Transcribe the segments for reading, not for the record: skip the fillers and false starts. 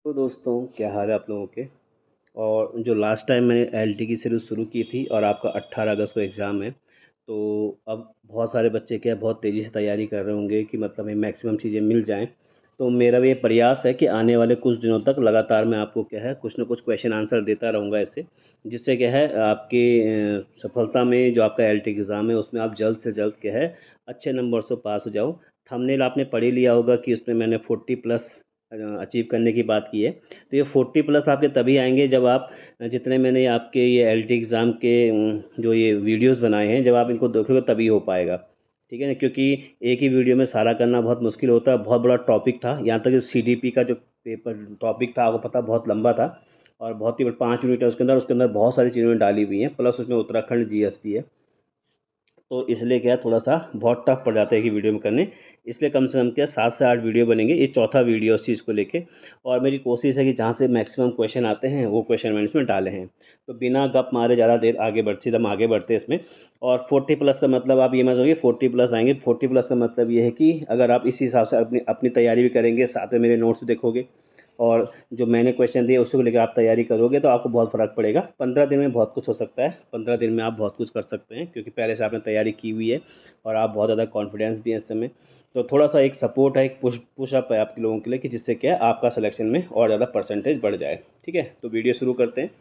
तो दोस्तों, क्या हाल है आप लोगों के। और जो लास्ट टाइम मैंने एलटी की सीरीज़ शुरू की थी और आपका 18 अगस्त को एग्ज़ाम है। तो अब बहुत सारे बच्चे क्या है, बहुत तेज़ी से तैयारी कर रहे होंगे कि मतलब हमें मैक्सिमम चीज़ें मिल जाएं। तो मेरा भी ये प्रयास है कि आने वाले कुछ दिनों तक लगातार मैं आपको क्या है, कुछ ना कुछ क्वेश्चन आंसर देता रहूँगा ऐसे, जिससे क्या है आपकी सफलता में जो आपका एलटी एग्ज़ाम है उसमें आप जल्द से जल्द क्या है, अच्छे नंबर से पास हो जाओ। थंबनेल आपने पढ़ ही लिया होगा कि उसमें मैंने 40 प्लस अचीव करने की बात की है। तो ये 40 प्लस आपके तभी आएंगे जब आप जितने मैंने आपके ये एलटी एग्ज़ाम के जो ये वीडियोस बनाए हैं, जब आप इनको देखोगे तभी हो पाएगा। ठीक है ना, क्योंकि एक ही वीडियो में सारा करना बहुत मुश्किल होता है। बहुत बड़ा टॉपिक था, यहाँ तक जो सीडीपी का जो पेपर टॉपिक था, आपको पता बहुत लंबा था और बहुत ही 5 यूनिट है उसके अंदर बहुत सारी चीज़ें डाली हुई हैं, प्लस उसमें उत्तराखंड जीएस भी है। तो इसलिए क्या है, थोड़ा सा बहुत टफ पड़ जाता है कि वीडियो में करने। इसलिए कम से कम क्या 7 से 8 वीडियो बनेंगे, ये चौथा वीडियो उस चीज़ को लेके। और मेरी कोशिश है कि जहाँ से मैक्सिमम क्वेश्चन आते हैं वो क्वेश्चन मैंने इसमें डाले हैं। तो बिना गप मारे ज़्यादा देर आगे बढ़ते हम आगे बढ़ते हैं इसमें। और 40 प्लस का मतलब आप ये मत समझिए 40 प्लस आएंगे। 40 प्लस का मतलब ये है कि अगर आप इसी हिसाब से अपनी अपनी तैयारी भी करेंगे, साथ में मेरे नोट्स भी देखोगे और जो मैंने क्वेश्चन दिए उसको लेकर आप तैयारी करोगे, तो आपको बहुत फ़र्क पड़ेगा। 15 दिन में बहुत कुछ हो सकता है। 15 दिन में आप बहुत कुछ कर सकते हैं, क्योंकि पहले से आपने तैयारी की हुई है और आप बहुत ज़्यादा कॉन्फिडेंस भी है इस समय। तो थोड़ा सा एक सपोर्ट है, एक पुशअप है आपके लोगों के लिए, कि जिससे क्या है आपका सिलेक्शन में और ज़्यादा परसेंटेज बढ़ जाए। ठीक है, तो वीडियो शुरू करते हैं।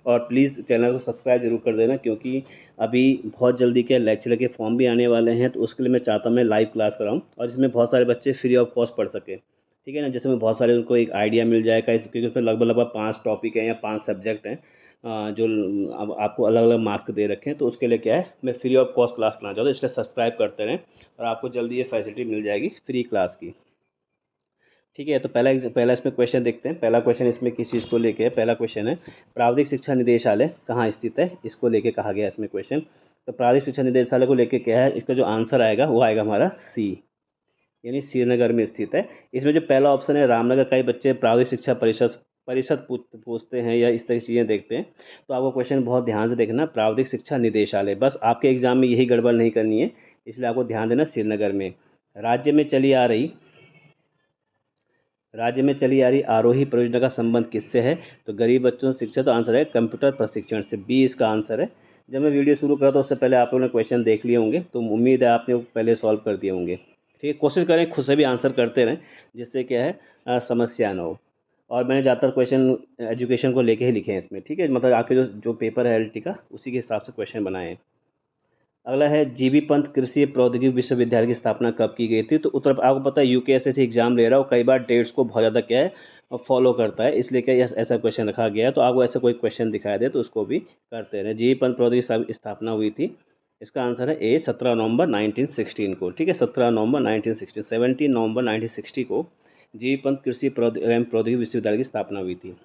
और प्लीज़ चैनल को सब्सक्राइब जरूर कर देना, क्योंकि अभी बहुत जल्दी के लेक्चर के फॉर्म भी आने वाले हैं। तो उसके लिए मैं चाहता हूँ मैं लाइव क्लास कराऊँ और इसमें बहुत सारे बच्चे फ्री ऑफ कॉस्ट पढ़ सकें। ठीक है ना, जिसमें बहुत सारे उनको एक आइडिया मिल जाएगा क्योंकि उसमें लगभग लगभग 5 टॉपिक हैं या 5 सब्जेक्ट हैं, जो अब आपको अलग अलग मार्क्स दे रखे हैं। तो उसके लिए क्या है, मैं फ्री ऑफ कॉस्ट क्लास कराना चाहता हूँ, इसलिए सब्सक्राइब करते रहें और आपको जल्दी ये फैसिलिटी मिल जाएगी फ्री क्लास की। ठीक है, तो पहला इसमें क्वेश्चन देखते हैं। पहला क्वेश्चन इसमें किस चीज़ को लेके है। पहला क्वेश्चन है, प्रावधिक शिक्षा निदेशालय कहाँ स्थित है, इसको लेके कहा गया है इसमें क्वेश्चन। तो प्रावधिक शिक्षा निदेशालय को लेके क्या है, इसका जो आंसर आएगा वो आएगा हमारा सी, यानी श्रीनगर में स्थित है। इसमें जो पहला ऑप्शन है रामनगर, कई बच्चे प्रावधिक शिक्षा परिषद परिषद पूछते हैं या इस तरह की चीज़ें देखते हैं। तो आपको क्वेश्चन बहुत ध्यान से देखना, प्रावधिक शिक्षा निदेशालय, बस आपके एग्जाम में यही गड़बड़ नहीं करनी है, इसलिए आपको ध्यान देना श्रीनगर में। राज्य में चली आ रही राज्य में चली आ रही आरोही परियोजना का संबंध किससे है। तो गरीब बच्चों से शिक्षा, तो आंसर है कंप्यूटर प्रशिक्षण से, बी इसका आंसर है। जब मैं वीडियो शुरू करा तो उससे पहले आप लोगों ने क्वेश्चन देख लिए होंगे, तो उम्मीद है आपने वो पहले सॉल्व कर दिए होंगे। ठीक है, कोशिश करें खुद से भी आंसर करते रहें, जिससे क्या है समस्या ना हो। और मैंने ज़्यादातर क्वेश्चन एजुकेशन को लेके ही लिखे हैं इसमें। ठीक है, मतलब आपके जो जो पेपर है एलटी का, उसी के हिसाब से क्वेश्चन बनाए हैं। अगला है, जीबी पंत कृषि प्रौद्योगिकी विश्वविद्यालय की स्थापना कब की गई थी। तो उत्तर आपको पता है यूकेएसएससी एग्जाम ले रहा हो, कई बार डेट्स को बहुत ज़्यादा क्या है फॉलो करता है, इसलिए क्या ऐसा क्वेश्चन रखा गया है। तो आपको ऐसा कोई क्वेश्चन दिखाया दे तो उसको भी करते रहे। जीबी पंत प्रौद्योगिकी की स्थापना हुई थी, इसका आंसर है ए 17 नवंबर 1916 को। ठीक है, 17 नवंबर 1916, 17 नवंबर 1960 को जीबी पंत कृषि एवं प्रौद्योगिकी विश्वविद्यालय की स्थापना हुई थी।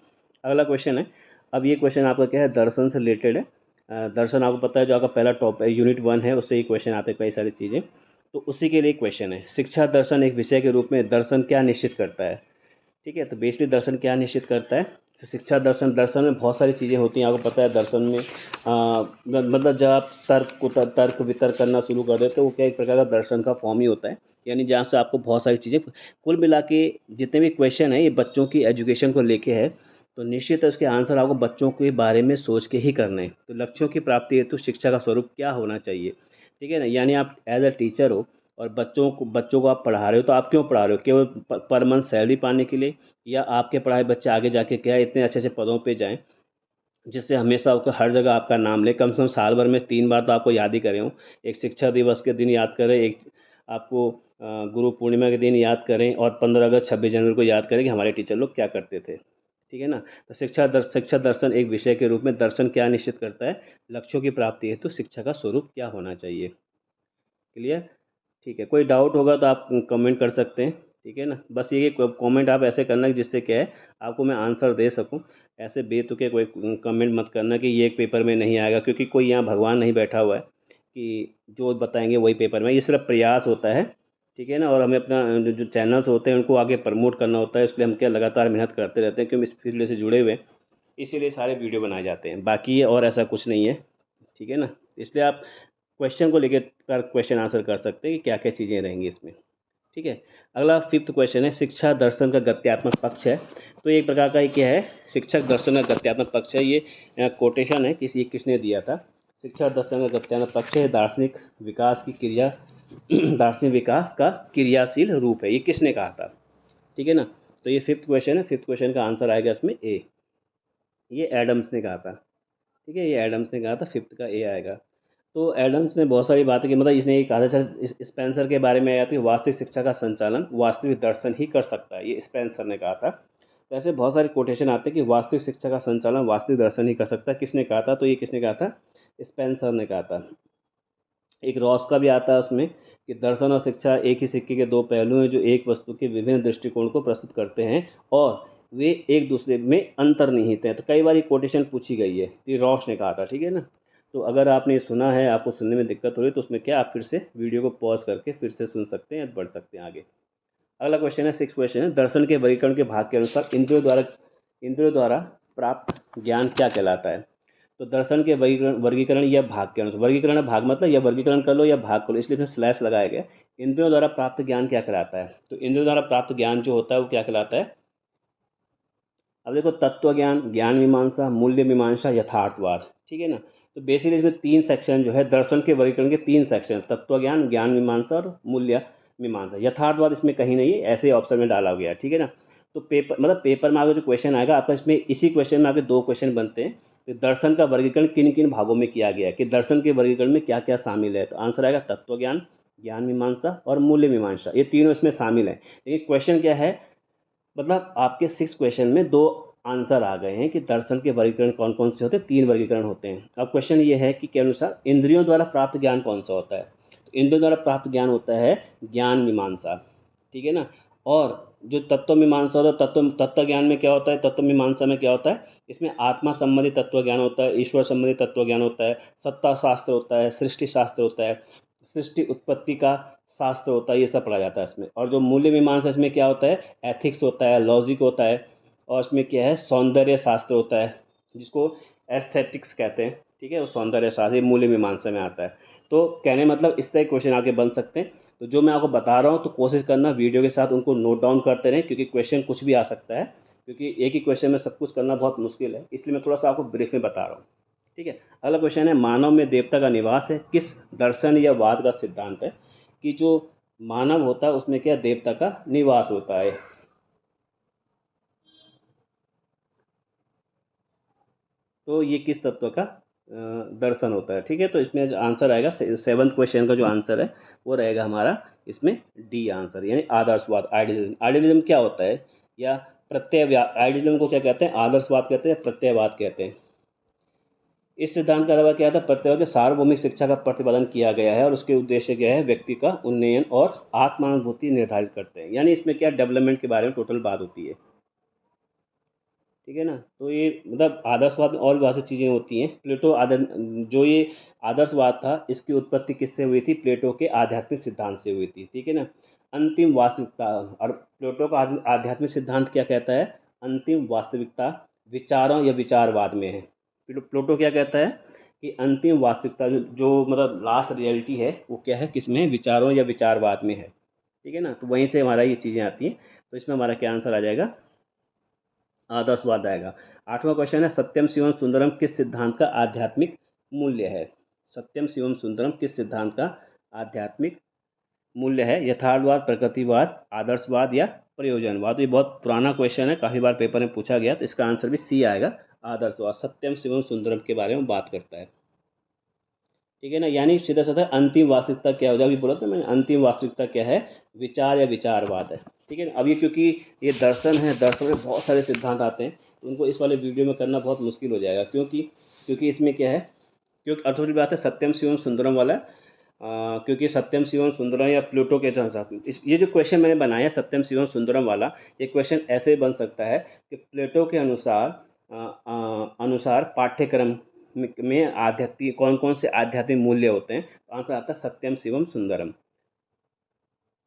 अगला क्वेश्चन है, अब ये क्वेश्चन आपका क्या है, दर्शन से रिलेटेड है। दर्शन आपको पता है जो आपका पहला टॉप यूनिट 1 है, उससे ही क्वेश्चन आते हैं कई सारी चीज़ें। तो उसी के लिए क्वेश्चन है, शिक्षा दर्शन एक विषय के रूप में दर्शन क्या निश्चित करता है। ठीक है, तो बेसिकली दर्शन क्या निश्चित करता है। तो शिक्षा दर्शन, दर्शन में बहुत सारी चीज़ें होती हैं, आपको पता है। दर्शन में मतलब जब आप तर्क वितर्क करना शुरू कर देते हो, वो क्या एक प्रकार का दर्शन का फॉर्म ही होता है। यानी जहाँ से आपको बहुत सारी चीज़ें, कुल मिला के जितने भी क्वेश्चन हैं ये बच्चों की एजुकेशन को लेके है। तो निश्चित है उसके आंसर आपको बच्चों के बारे में सोच के ही करने हैं। तो लक्ष्यों की प्राप्ति हेतु शिक्षा का स्वरूप क्या होना चाहिए। ठीक है ना, यानी आप एज अ टीचर हो और बच्चों को आप पढ़ा रहे हो, तो आप क्यों पढ़ा रहे हो, केवल पर मंथ सैलरी पाने के लिए, या आपके पढ़ाए बच्चे आगे जाके क्या है इतने अच्छे अच्छे पदों पे जाएं, जिससे हमेशा आपको हर जगह आपका नाम ले, कम से कम साल भर में 3 बार तो आपको याद ही करें हो। एक शिक्षक दिवस के दिन याद करें, एक आपको गुरु पूर्णिमा के दिन याद करें, और 15 अगस्त 26 जनवरी को याद करें कि हमारे टीचर लोग क्या करते थे। ठीक है ना, तो शिक्षा दर्शन एक विषय के रूप में दर्शन क्या निश्चित करता है, लक्ष्यों की प्राप्ति हेतु शिक्षा का स्वरूप क्या होना चाहिए। क्लियर। ठीक है, कोई डाउट होगा तो आप कमेंट कर सकते हैं। ठीक है ना, बस ये कमेंट आप ऐसे करना कि जिससे क्या है आपको मैं आंसर दे सकूं। ऐसे बेतुके कोई कमेंट मत करना कि ये एक पेपर में नहीं आएगा, क्योंकि कोई यहाँ भगवान नहीं बैठा हुआ है कि जो बताएंगे वही पेपर में। ये सिर्फ प्रयास होता है। ठीक है ना, और हमें अपना जो चैनल्स होते हैं उनको आगे प्रमोट करना होता है, इसलिए हम क्या लगातार मेहनत करते रहते हैं, क्योंकि इस फील्ड से जुड़े हुए हैं, इसीलिए सारे वीडियो बनाए जाते हैं। बाकी ये और ऐसा कुछ नहीं है। ठीक है ना, इसलिए आप क्वेश्चन को लेकर कर क्वेश्चन आंसर कर सकते हैं कि क्या क्या चीज़ें रहेंगी इसमें। ठीक है, अगला 5th क्वेश्चन है, शिक्षा दर्शन का गत्यात्मक पक्ष है। तो एक प्रकार का क्या है, शिक्षक दर्शन का गत्यात्मक पक्ष है। ये कोटेशन है, किसने दिया था। शिक्षा दर्शन का गत्यात्मक पक्ष है, दार्शनिक विकास की क्रिया दार्शनिक विकास का क्रियाशील रूप है। ये किसने कहा था, ठीक है ना। तो ये 5th क्वेश्चन है, 5th क्वेश्चन का आंसर आएगा इसमें ए। ये एडम्स ने कहा था, ठीक है, ये एडम्स ने कहा था, 5th का ए आएगा। तो एडम्स ने बहुत सारी बातें की, मतलब इसने ये कहा था, सर स्पेंसर के बारे में आया था कि वास्तविक शिक्षा का संचालन वास्तविक दर्शन ही कर सकता है, ये स्पेंसर ने कहा था। तो ऐसे बहुत सारे कोटेशन आते हैं कि वास्तविक शिक्षा का संचालन वास्तविक दर्शन ही कर सकता है, किसने कहा था, तो ये किसने कहा था, स्पेंसर ने कहा था। एक रॉस का भी आता है उसमें कि दर्शन और शिक्षा एक ही सिक्के के दो पहलू हैं जो एक वस्तु के विभिन्न दृष्टिकोण को प्रस्तुत करते हैं और वे एक दूसरे में अंतर्निहित हैं। तो कई बार ये कोटेशन पूछी गई है, ये रॉस ने कहा था, ठीक है ना। तो अगर आपने सुना है, आपको सुनने में दिक्कत हो रही है, तो उसमें क्या, आप फिर से वीडियो को पॉज करके फिर से सुन सकते हैं या बढ़ सकते हैं आगे। अगला क्वेश्चन है, 6th क्वेश्चन है, दर्शन के वर्गीकरण के भाग के अनुसार इंद्रियों द्वारा प्राप्त ज्ञान क्या कहलाता है। तो दर्शन के वर्गीकरण या भाग के अनुसार, वर्गीकरण भाग मतलब या वर्गीकरण कर लो या भाग कर लो, इसलिए इसमें स्लैश लगाया गया। इंद्रियों द्वारा प्राप्त ज्ञान क्या कहलाता है, तो इंद्रियों द्वारा प्राप्त ज्ञान जो होता है वो क्या कहलाता है। अब देखो, तत्व ज्ञान, ज्ञान मीमांसा, मूल्य मीमांसा, यथार्थवाद, ठीक है ना। तो बेसिकली इसमें 3 सेक्शन जो है, दर्शन के वर्गीकरण के 3 सेक्शन, तत्व ज्ञान, ज्ञान मीमांसा और मूल्य मीमांसा। यथार्थवाद इसमें कहीं नहीं है, ऐसे ऑप्शन में डाला गया, ठीक है ना। तो पेपर मतलब पेपर में आपका जो क्वेश्चन आएगा, आपका इसमें इसी क्वेश्चन में आपके 2 क्वेश्चन बनते हैं। तो दर्शन का वर्गीकरण किन किन भागों में किया गया है, कि दर्शन के वर्गीकरण में क्या क्या शामिल है। तो आंसर आएगा तत्व ज्ञान, ज्ञान मीमांसा और मूल्य मीमांसा, ये तीनों इसमें शामिल है। लेकिन क्वेश्चन क्या है, मतलब आपके 6 क्वेश्चन में 2 आंसर आ गए हैं कि दर्शन के वर्गीकरण कौन कौन से होते हैं, 3 वर्गीकरण होते हैं। अब क्वेश्चन ये है कि के अनुसार इंद्रियों द्वारा प्राप्त ज्ञान कौन सा होता है। तो इंद्रियों द्वारा प्राप्त ज्ञान होता है ज्ञान मीमांसा, ठीक है ना। और जो तत्व मीमांसा होता है, तत्व ज्ञान में क्या होता है, तत्व मीमांसा में क्या होता है, इसमें आत्मा संबंधी तत्व ज्ञान होता है, ईश्वर संबंधी तत्व ज्ञान होता है, सत्ता शास्त्र होता है, सृष्टि शास्त्र होता है, सृष्टि उत्पत्ति का शास्त्र होता है, ये सब पढ़ा जाता है इसमें। और जो मूल्य मीमांसा, इसमें क्या होता है, एथिक्स होता है, लॉजिक होता है, और इसमें क्या है, सौंदर्य शास्त्र होता है, जिसको एस्थेटिक्स कहते हैं, ठीक है, वो सौंदर्य शास्त्र, ये मूल्य मीमांसा में आता है। तो कहने मतलब इस तरह क्वेश्चन आगे बन सकते हैं। तो जो मैं आपको बता रहा हूँ, तो कोशिश करना वीडियो के साथ उनको नोट डाउन करते रहें, क्योंकि क्वेश्चन कुछ भी आ सकता है, क्योंकि एक ही क्वेश्चन में सब कुछ करना बहुत मुश्किल है, इसलिए मैं थोड़ा सा आपको ब्रीफ में बता रहा हूँ, ठीक है। अगला क्वेश्चन है, मानव में देवता का निवास है, किस दर्शन या वाद का सिद्धांत है कि जो मानव होता है उसमें क्या देवता का निवास होता है। तो ये किस तत्व का दर्शन होता है, ठीक है। तो इसमें जो आंसर आएगा, 7th क्वेश्चन का जो आंसर है वो रहेगा हमारा इसमें डी आंसर, यानी आदर्शवाद, आइडियलिज्म। आइडियलिज्म क्या होता है, या प्रत्ययवाद, आइडियलिज्म को क्या कहते हैं, आदर्शवाद कहते हैं, प्रत्ययवाद कहते हैं। इस सिद्धांत का दावा क्या था, प्रत्यय के सार्वभौमिक शिक्षा का प्रतिपादन किया गया है और उसके उद्देश्य क्या है, व्यक्ति का उन्नयन और आत्मानुभूति निर्धारित करते हैं। यानी इसमें क्या डेवलपमेंट के बारे में टोटल बात होती है, ठीक है ना। तो ये मतलब आदर्शवाद में और भी बहुत सी चीज़ें होती हैं। प्लेटो जो ये आदर्शवाद था, इसकी उत्पत्ति किससे हुई थी, प्लेटो के आध्यात्मिक सिद्धांत से हुई थी, ठीक है ना। अंतिम वास्तविकता, और प्लेटो का आध्यात्मिक सिद्धांत क्या कहता है, अंतिम वास्तविकता विचारों या विचारवाद में है। प्लेटो क्या कहता है कि अंतिम वास्तविकता जो मतलब लास्ट रियलिटी है, वो क्या है, किसमें, विचारों या विचारवाद में है, ठीक है ना। तो वहीं से हमारा ये चीज़ें आती हैं। तो इसमें हमारा क्या आंसर आ जाएगा, आदर्शवाद आएगा। 8वां क्वेश्चन है, सत्यम शिवम सुंदरम किस सिद्धांत का आध्यात्मिक मूल्य है। सत्यम शिवम सुंदरम किस सिद्धांत का आध्यात्मिक मूल्य है, यथार्थवाद, प्रकृतिवाद, आदर्शवाद या प्रयोजनवाद। ये बहुत पुराना क्वेश्चन है, काफ़ी बार पेपर में पूछा गया, तो इसका आंसर भी सी आएगा, आदर्शवाद। सत्यम शिवम सुंदरम के बारे में बात करता है, ठीक है ना। यानी सीधा साधा अंतिम वास्तविकता क्या हो जाए, अभी बोला था मैंने, अंतिम वास्तविकता क्या है, विचार या विचारवाद है, ठीक है ना। अब ये क्योंकि ये दर्शन है, दर्शन में बहुत सारे सिद्धांत आते हैं, तो उनको इस वाले वीडियो में करना बहुत मुश्किल हो जाएगा, क्योंकि क्योंकि इसमें क्या है, क्योंकि अर्थों की बात है, सत्यम शिवम सुंदरम वाला क्योंकि सत्यम शिवम सुंदरम या प्लूटो के साथ ये जो क्वेश्चन मैंने बनाया सत्यम शिवम सुंदरम वाला, ये क्वेश्चन ऐसे बन सकता है कि प्लेटो के अनुसार पाठ्यक्रम में आध्यात्मिक कौन कौन से आध्यात्मिक मूल्य होते हैं, तो आंसर आता है सत्यम शिवम सुंदरम,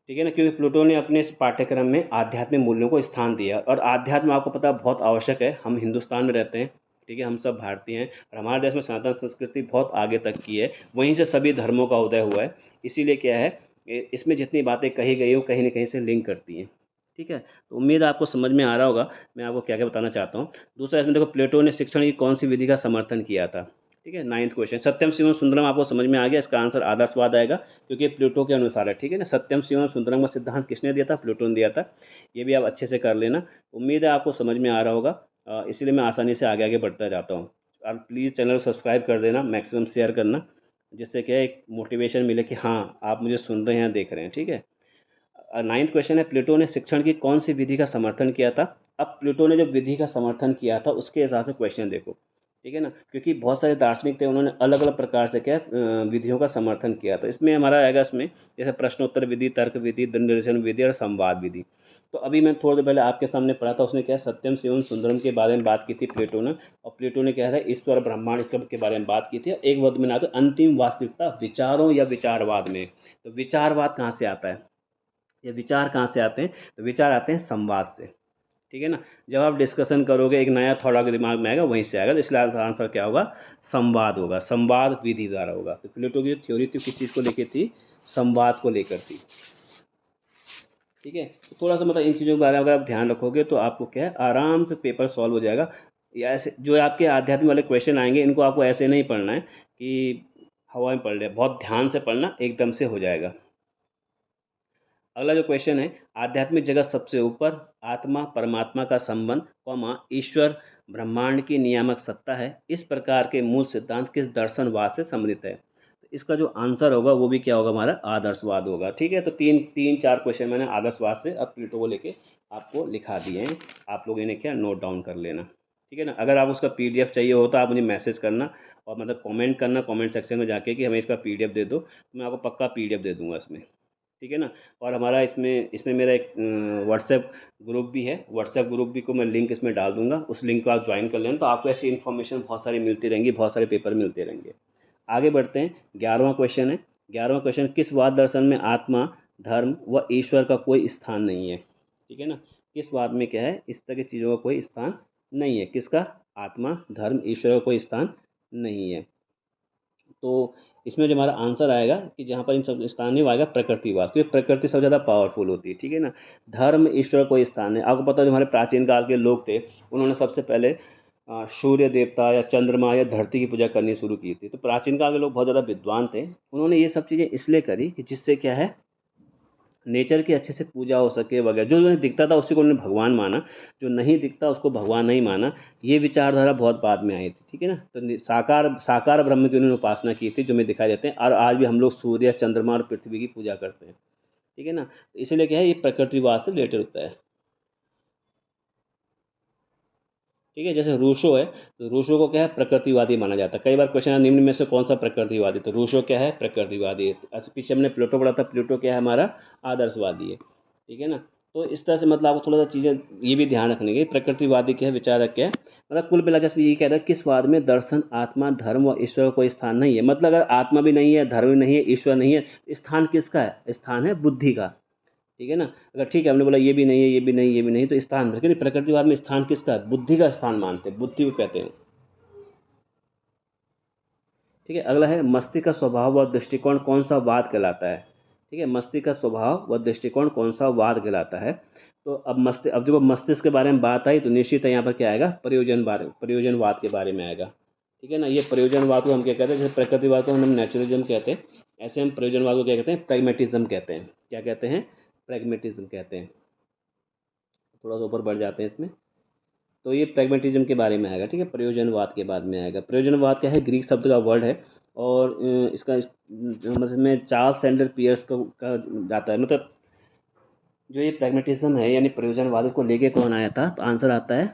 ठीक है ना। क्योंकि प्लूटो ने अपने इस पाठ्यक्रम में आध्यात्मिक मूल्यों को स्थान दिया, और आध्यात्म आपको पता है बहुत आवश्यक है, हम हिंदुस्तान में रहते हैं, ठीक है, हम सब भारतीय हैं, और हमारे देश में सनातन संस्कृति बहुत आगे तक की है, वहीं से सभी धर्मों का उदय हुआ है। इसीलिए क्या है, इसमें जितनी बातें कही गई वो कहीं ना कहीं से लिंक करती हैं, ठीक है, तो उम्मीद है आपको समझ में आ रहा होगा मैं आपको क्या क्या बताना चाहता हूँ। दूसरा इसमें देखो, प्लेटो ने शिक्षण की कौन सी विधि का समर्थन किया था। ठीक है, 9th क्वेश्चन, सत्यम शिवम सुंदरम आपको समझ में आ गया, इसका आंसर आदर्शवाद आएगा क्योंकि ये प्लेटो के अनुसार है। ठीक है ना, सत्यम शिवम सुंदरम का सिद्धांत किसने दिया था, प्लेटो ने दिया था। ये भी आप अच्छे से कर लेना, उम्मीद है आपको समझ में आ रहा होगा। इसीलिए मैं आसानी से आगे आगे बढ़ता जाता हूँ। और प्लीज़ चैनल को सब्सक्राइब कर देना, मैक्सिमम शेयर करना, जिससे क्या है, एक मोटिवेशन मिले कि हाँ आप मुझे सुन रहे हैं, देख रहे हैं। ठीक है, 9th क्वेश्चन है, प्लेटो ने शिक्षण की कौन सी विधि का समर्थन किया था। अब प्लेटो ने जो विधि का समर्थन किया था उसके हिसाब से क्वेश्चन देखो। ठीक है ना, क्योंकि बहुत सारे दार्शनिक थे, उन्होंने अलग अलग प्रकार से क्या विधियों का समर्थन किया था। इसमें हमारा आएगा, इसमें जैसे प्रश्नोत्तर विधि, तर्क विधि, दंड निर्देशन विधि और संवाद विधि। तो अभी मैं थोड़ी देर पहले आपके सामने पढ़ा था, उसने क्या सत्यम शिवम सुंदरम के बारे में बात की थी प्लेटो ने। और प्लेटो ने क्या है, ईश्वर ब्रह्मांड इस सब के बारे में बात की थी। एक वर्ड में ना, तो अंतिम वास्तविकता विचारों या विचारवाद में। तो विचारवाद कहाँ से आता है, ये विचार कहाँ से आते हैं, तो विचार आते हैं संवाद से। ठीक है ना, जब आप डिस्कशन करोगे एक नया थॉट आपके दिमाग में आएगा, वहीं से आएगा। तो इसलिए आंसर क्या होगा, संवाद होगा, संवाद विधि द्वारा होगा। तो प्लेटो की थ्योरी थी किस चीज़ को लेकर थी, संवाद को लेकर थी। ठीक है, तो थोड़ा सा मतलब इन चीज़ों के बारे में अगर आप ध्यान रखोगे तो आपको क्या है, आराम से पेपर सॉल्व हो जाएगा। या ऐसे जो आपके आध्यात्मिक वाले क्वेश्चन आएंगे, इनको आपको ऐसे नहीं पढ़ना है कि हवा में पढ़ रहे, बहुत ध्यान से पढ़ना, एकदम से हो जाएगा। अगला जो क्वेश्चन है, आध्यात्मिक जगत सबसे ऊपर, आत्मा परमात्मा का संबंध, कौमा ईश्वर ब्रह्मांड की नियामक सत्ता है, इस प्रकार के मूल सिद्धांत किस दर्शनवाद से सम्मिलित है। तो इसका जो आंसर होगा वो भी क्या होगा, हमारा आदर्शवाद होगा। ठीक है, तो तीन तीन चार क्वेश्चन मैंने आदर्शवाद से अब प्लेटो को लेके आपको लिखा दिए हैं, आप लोग इन्हें क्या नोट डाउन कर लेना। ठीक है ना, अगर आप उसका पीडीएफ चाहिए हो तो आप मुझे मैसेज करना, और मतलब कमेंट करना कमेंट सेक्शन में जाके कि हमें इसका पीडीएफ दे दो, तो मैं आपको पक्का पीडीएफ दे दूंगा इसमें। ठीक है ना, और हमारा इसमें इसमें मेरा एक व्हाट्सएप ग्रुप भी है, व्हाट्सएप ग्रुप भी को मैं लिंक इसमें डाल दूंगा, उस लिंक को आप ज्वाइन कर लेना, तो आपको ऐसी इन्फॉर्मेशन बहुत सारी मिलती रहेंगी, बहुत सारे पेपर मिलते रहेंगे। आगे बढ़ते हैं, 11वां क्वेश्चन है। 11वां क्वेश्चन, किस वाद दर्शन में आत्मा धर्म व ईश्वर का कोई स्थान नहीं है। ठीक है ना, किस वाद में क्या है, इस तरह की चीज़ों का कोई स्थान नहीं है, किसका, आत्मा धर्म ईश्वर का कोई स्थान नहीं है। तो इसमें जो हमारा आंसर आएगा कि जहाँ पर इन सब स्थान नहीं, वो आएगा प्रकृतिवाद, क्योंकि प्रकृति सबसे ज़्यादा पावरफुल होती है। ठीक है ना, धर्म ईश्वर कोई स्थान है, आपको पता है जो हमारे प्राचीन काल के लोग थे, उन्होंने सबसे पहले सूर्य देवता या चंद्रमा या धरती की पूजा करनी शुरू की थी। तो प्राचीन काल के लोग बहुत ज़्यादा विद्वान थे, उन्होंने ये सब चीज़ें इसलिए करी कि जिससे क्या है, नेचर की अच्छे से पूजा हो सके वगैरह। जो उन्हें दिखता था उसी को उन्होंने भगवान माना, जो नहीं दिखता उसको भगवान नहीं माना। ये विचारधारा बहुत बाद में आई थी। ठीक है ना, तो साकार साकार ब्रह्म की उन्होंने उपासना की थी, जो हमें दिखाई देते हैं, और आज भी हम लोग सूर्य चंद्रमा और पृथ्वी की पूजा करते हैं। ठीक है ना, तो इसीलिए क्या है, ये प्रकृतिवाद से रिलेटेड होता है। ठीक है, जैसे रूसो है, तो रूसो को क्या है, प्रकृतिवादी माना जाता है। कई बार क्वेश्चन निम्न में से कौन सा प्रकृतिवादी, तो रूसो क्या है, प्रकृतिवादी है। अच्छा, पीछे हमने प्लेटो पढ़ा था, प्लेटो क्या है, हमारा आदर्शवादी है। ठीक है ना, तो इस तरह से मतलब आपको थोड़ा सा चीज़ें ये भी ध्यान रखने की, प्रकृतिवादी क्या है, विचारक क्या है। मतलब कुल मिला जैसे ये कहता है, किस वाद में दर्शन आत्मा धर्म व ईश्वर का कोई स्थान नहीं है। मतलब अगर आत्मा भी नहीं है, धर्म भी नहीं है, ईश्वर नहीं है, स्थान किसका है, स्थान है बुद्धि का। ठीक है ना, अगर ठीक है हमने बोला ये भी नहीं है, ये भी नहीं, ये भी नहीं, तो स्थान, लेकिन प्रकृतिवाद में स्थान किसका है, बुद्धि का स्थान मानते हैं, बुद्धि को कहते हैं। ठीक है, अगला है, मस्तिष्क का स्वभाव व दृष्टिकोण कौन सा वाद कहलाता है। ठीक है, मस्तिष्क का स्वभाव व दृष्टिकोण कौन सा वाद कहलाता है। तो अब जब मस्तिष्क के बारे में बात आई, तो निश्चित है यहाँ पर क्या आएगा, प्रयोजनवाद के बारे में आएगा। ठीक है ना, ये प्रयोजनवाद को हम क्या कहते हैं, जैसे प्रकृतिवाद को हम नेचुरलिज्म कहते हैं, ऐसे हम प्रयोजनवाद को क्या कहते हैं, प्रैग्मेटिज्म कहते हैं। क्या कहते हैं, प्रैग्मेटिज्म कहते हैं। थोड़ा सा ऊपर बढ़ जाते हैं इसमें, तो ये प्रैग्मेटिज्म के बारे में आएगा। ठीक है, प्रयोजनवाद के बाद में आएगा। प्रयोजनवाद क्या है, ग्रीक शब्द का वर्ड है, और इसका मतलब में चार्ल्स सैंडर पियर्स का जाता है। मतलब जो ये प्रैग्मेटिज्म है यानी प्रयोजनवाद को लेके कौन आया था, तो आंसर आता है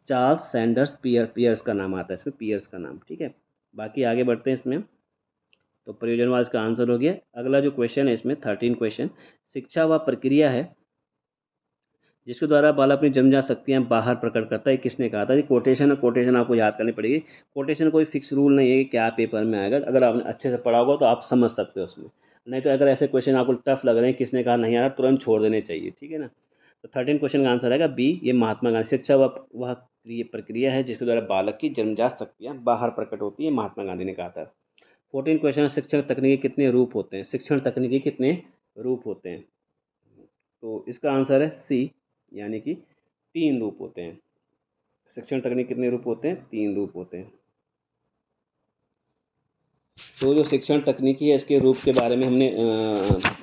चार्ल्स सैंडर्स पियर्स का नाम आता है इसमें, पियर्स का नाम। ठीक है, बाकी आगे बढ़ते हैं इसमें। तो प्रयोजनवाद का आंसर हो गया। अगला जो क्वेश्चन है इसमें 13 क्वेश्चन, शिक्षा व प्रक्रिया है जिसके द्वारा बालक अपनी जन्मजात शक्तियाँ बाहर प्रकट करता है, किसने कहा था। ये कोटेशन है, कोटेशन आपको याद करनी पड़ेगी। कोटेशन कोई फिक्स रूल नहीं है कि क्या पेपर में आएगा, अगर आपने अच्छे से पढ़ा होगा तो आप समझ सकते हो उसमें। नहीं तो अगर ऐसे क्वेश्चन आपको टफ लग रहे हैं, किसने कहा नहीं आ रहा, तुरंत छोड़ देने चाहिए। ठीक है ना, तो 13 क्वेश्चन का आंसर आएगा बी, ये महात्मा गांधी। शिक्षा वह प्रक्रिया है जिसके द्वारा बालक की जन्मजात शक्तियाँ बाहर प्रकट होती है, महात्मा गांधी ने कहा था। 14 क्वेश्चन, शिक्षण तकनीकी कितने रूप होते हैं, शिक्षण तकनीकी कितने रूप होते हैं। तो इसका आंसर है सी, यानी कि 3 रूप होते हैं। शिक्षण तकनीक कितने रूप होते हैं? 3 रूप होते हैं। तो जो शिक्षण तकनीकी है इसके रूप के बारे में हमने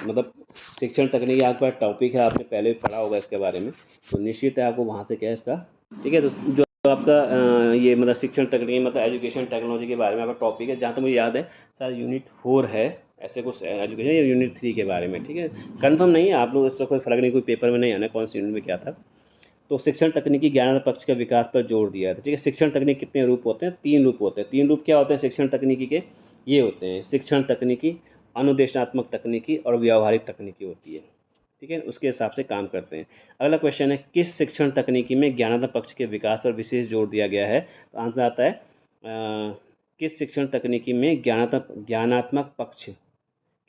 मतलब शिक्षण तकनीकी आपका टॉपिक है, आपने पहले भी पढ़ा होगा इसके बारे में, तो निश्चित है आपको वहाँ से क्या है इसका, ठीक है। तो जो आपका ये मतलब शिक्षण तकनीकी मतलब एजुकेशन टेक्नोलॉजी के बारे में आपका टॉपिक है, जहाँ तक मुझे याद है शायद यूनिट 4 है, ऐसे कुछ एजुकेशन, या यूनिट 3 के बारे में, ठीक है। कन्फर्म नहीं है, आप लोग इसका कोई फ़र्क नहीं, कोई पेपर में नहीं आना कौन सी यूनिट में क्या था। तो शिक्षण तकनीकी ज्ञान पक्ष के विकास पर जोर दिया था, ठीक है। शिक्षण तकनीक कितने रूप होते हैं? 3 रूप होते हैं। 3 रूप क्या होते हैं शिक्षण तकनीकी के? ये होते हैं शिक्षण तकनीकी, अनुदेशात्मक तकनीकी और व्यावहारिक तकनीकी होती है, ठीक है। उसके हिसाब से काम करते हैं। अगला क्वेश्चन है, किस शिक्षण तकनीकी में ज्ञानात्मक पक्ष के विकास पर विशेष जोर दिया गया है? तो आंसर आता है किस शिक्षण तकनीकी में ज्ञानात्मक पक्ष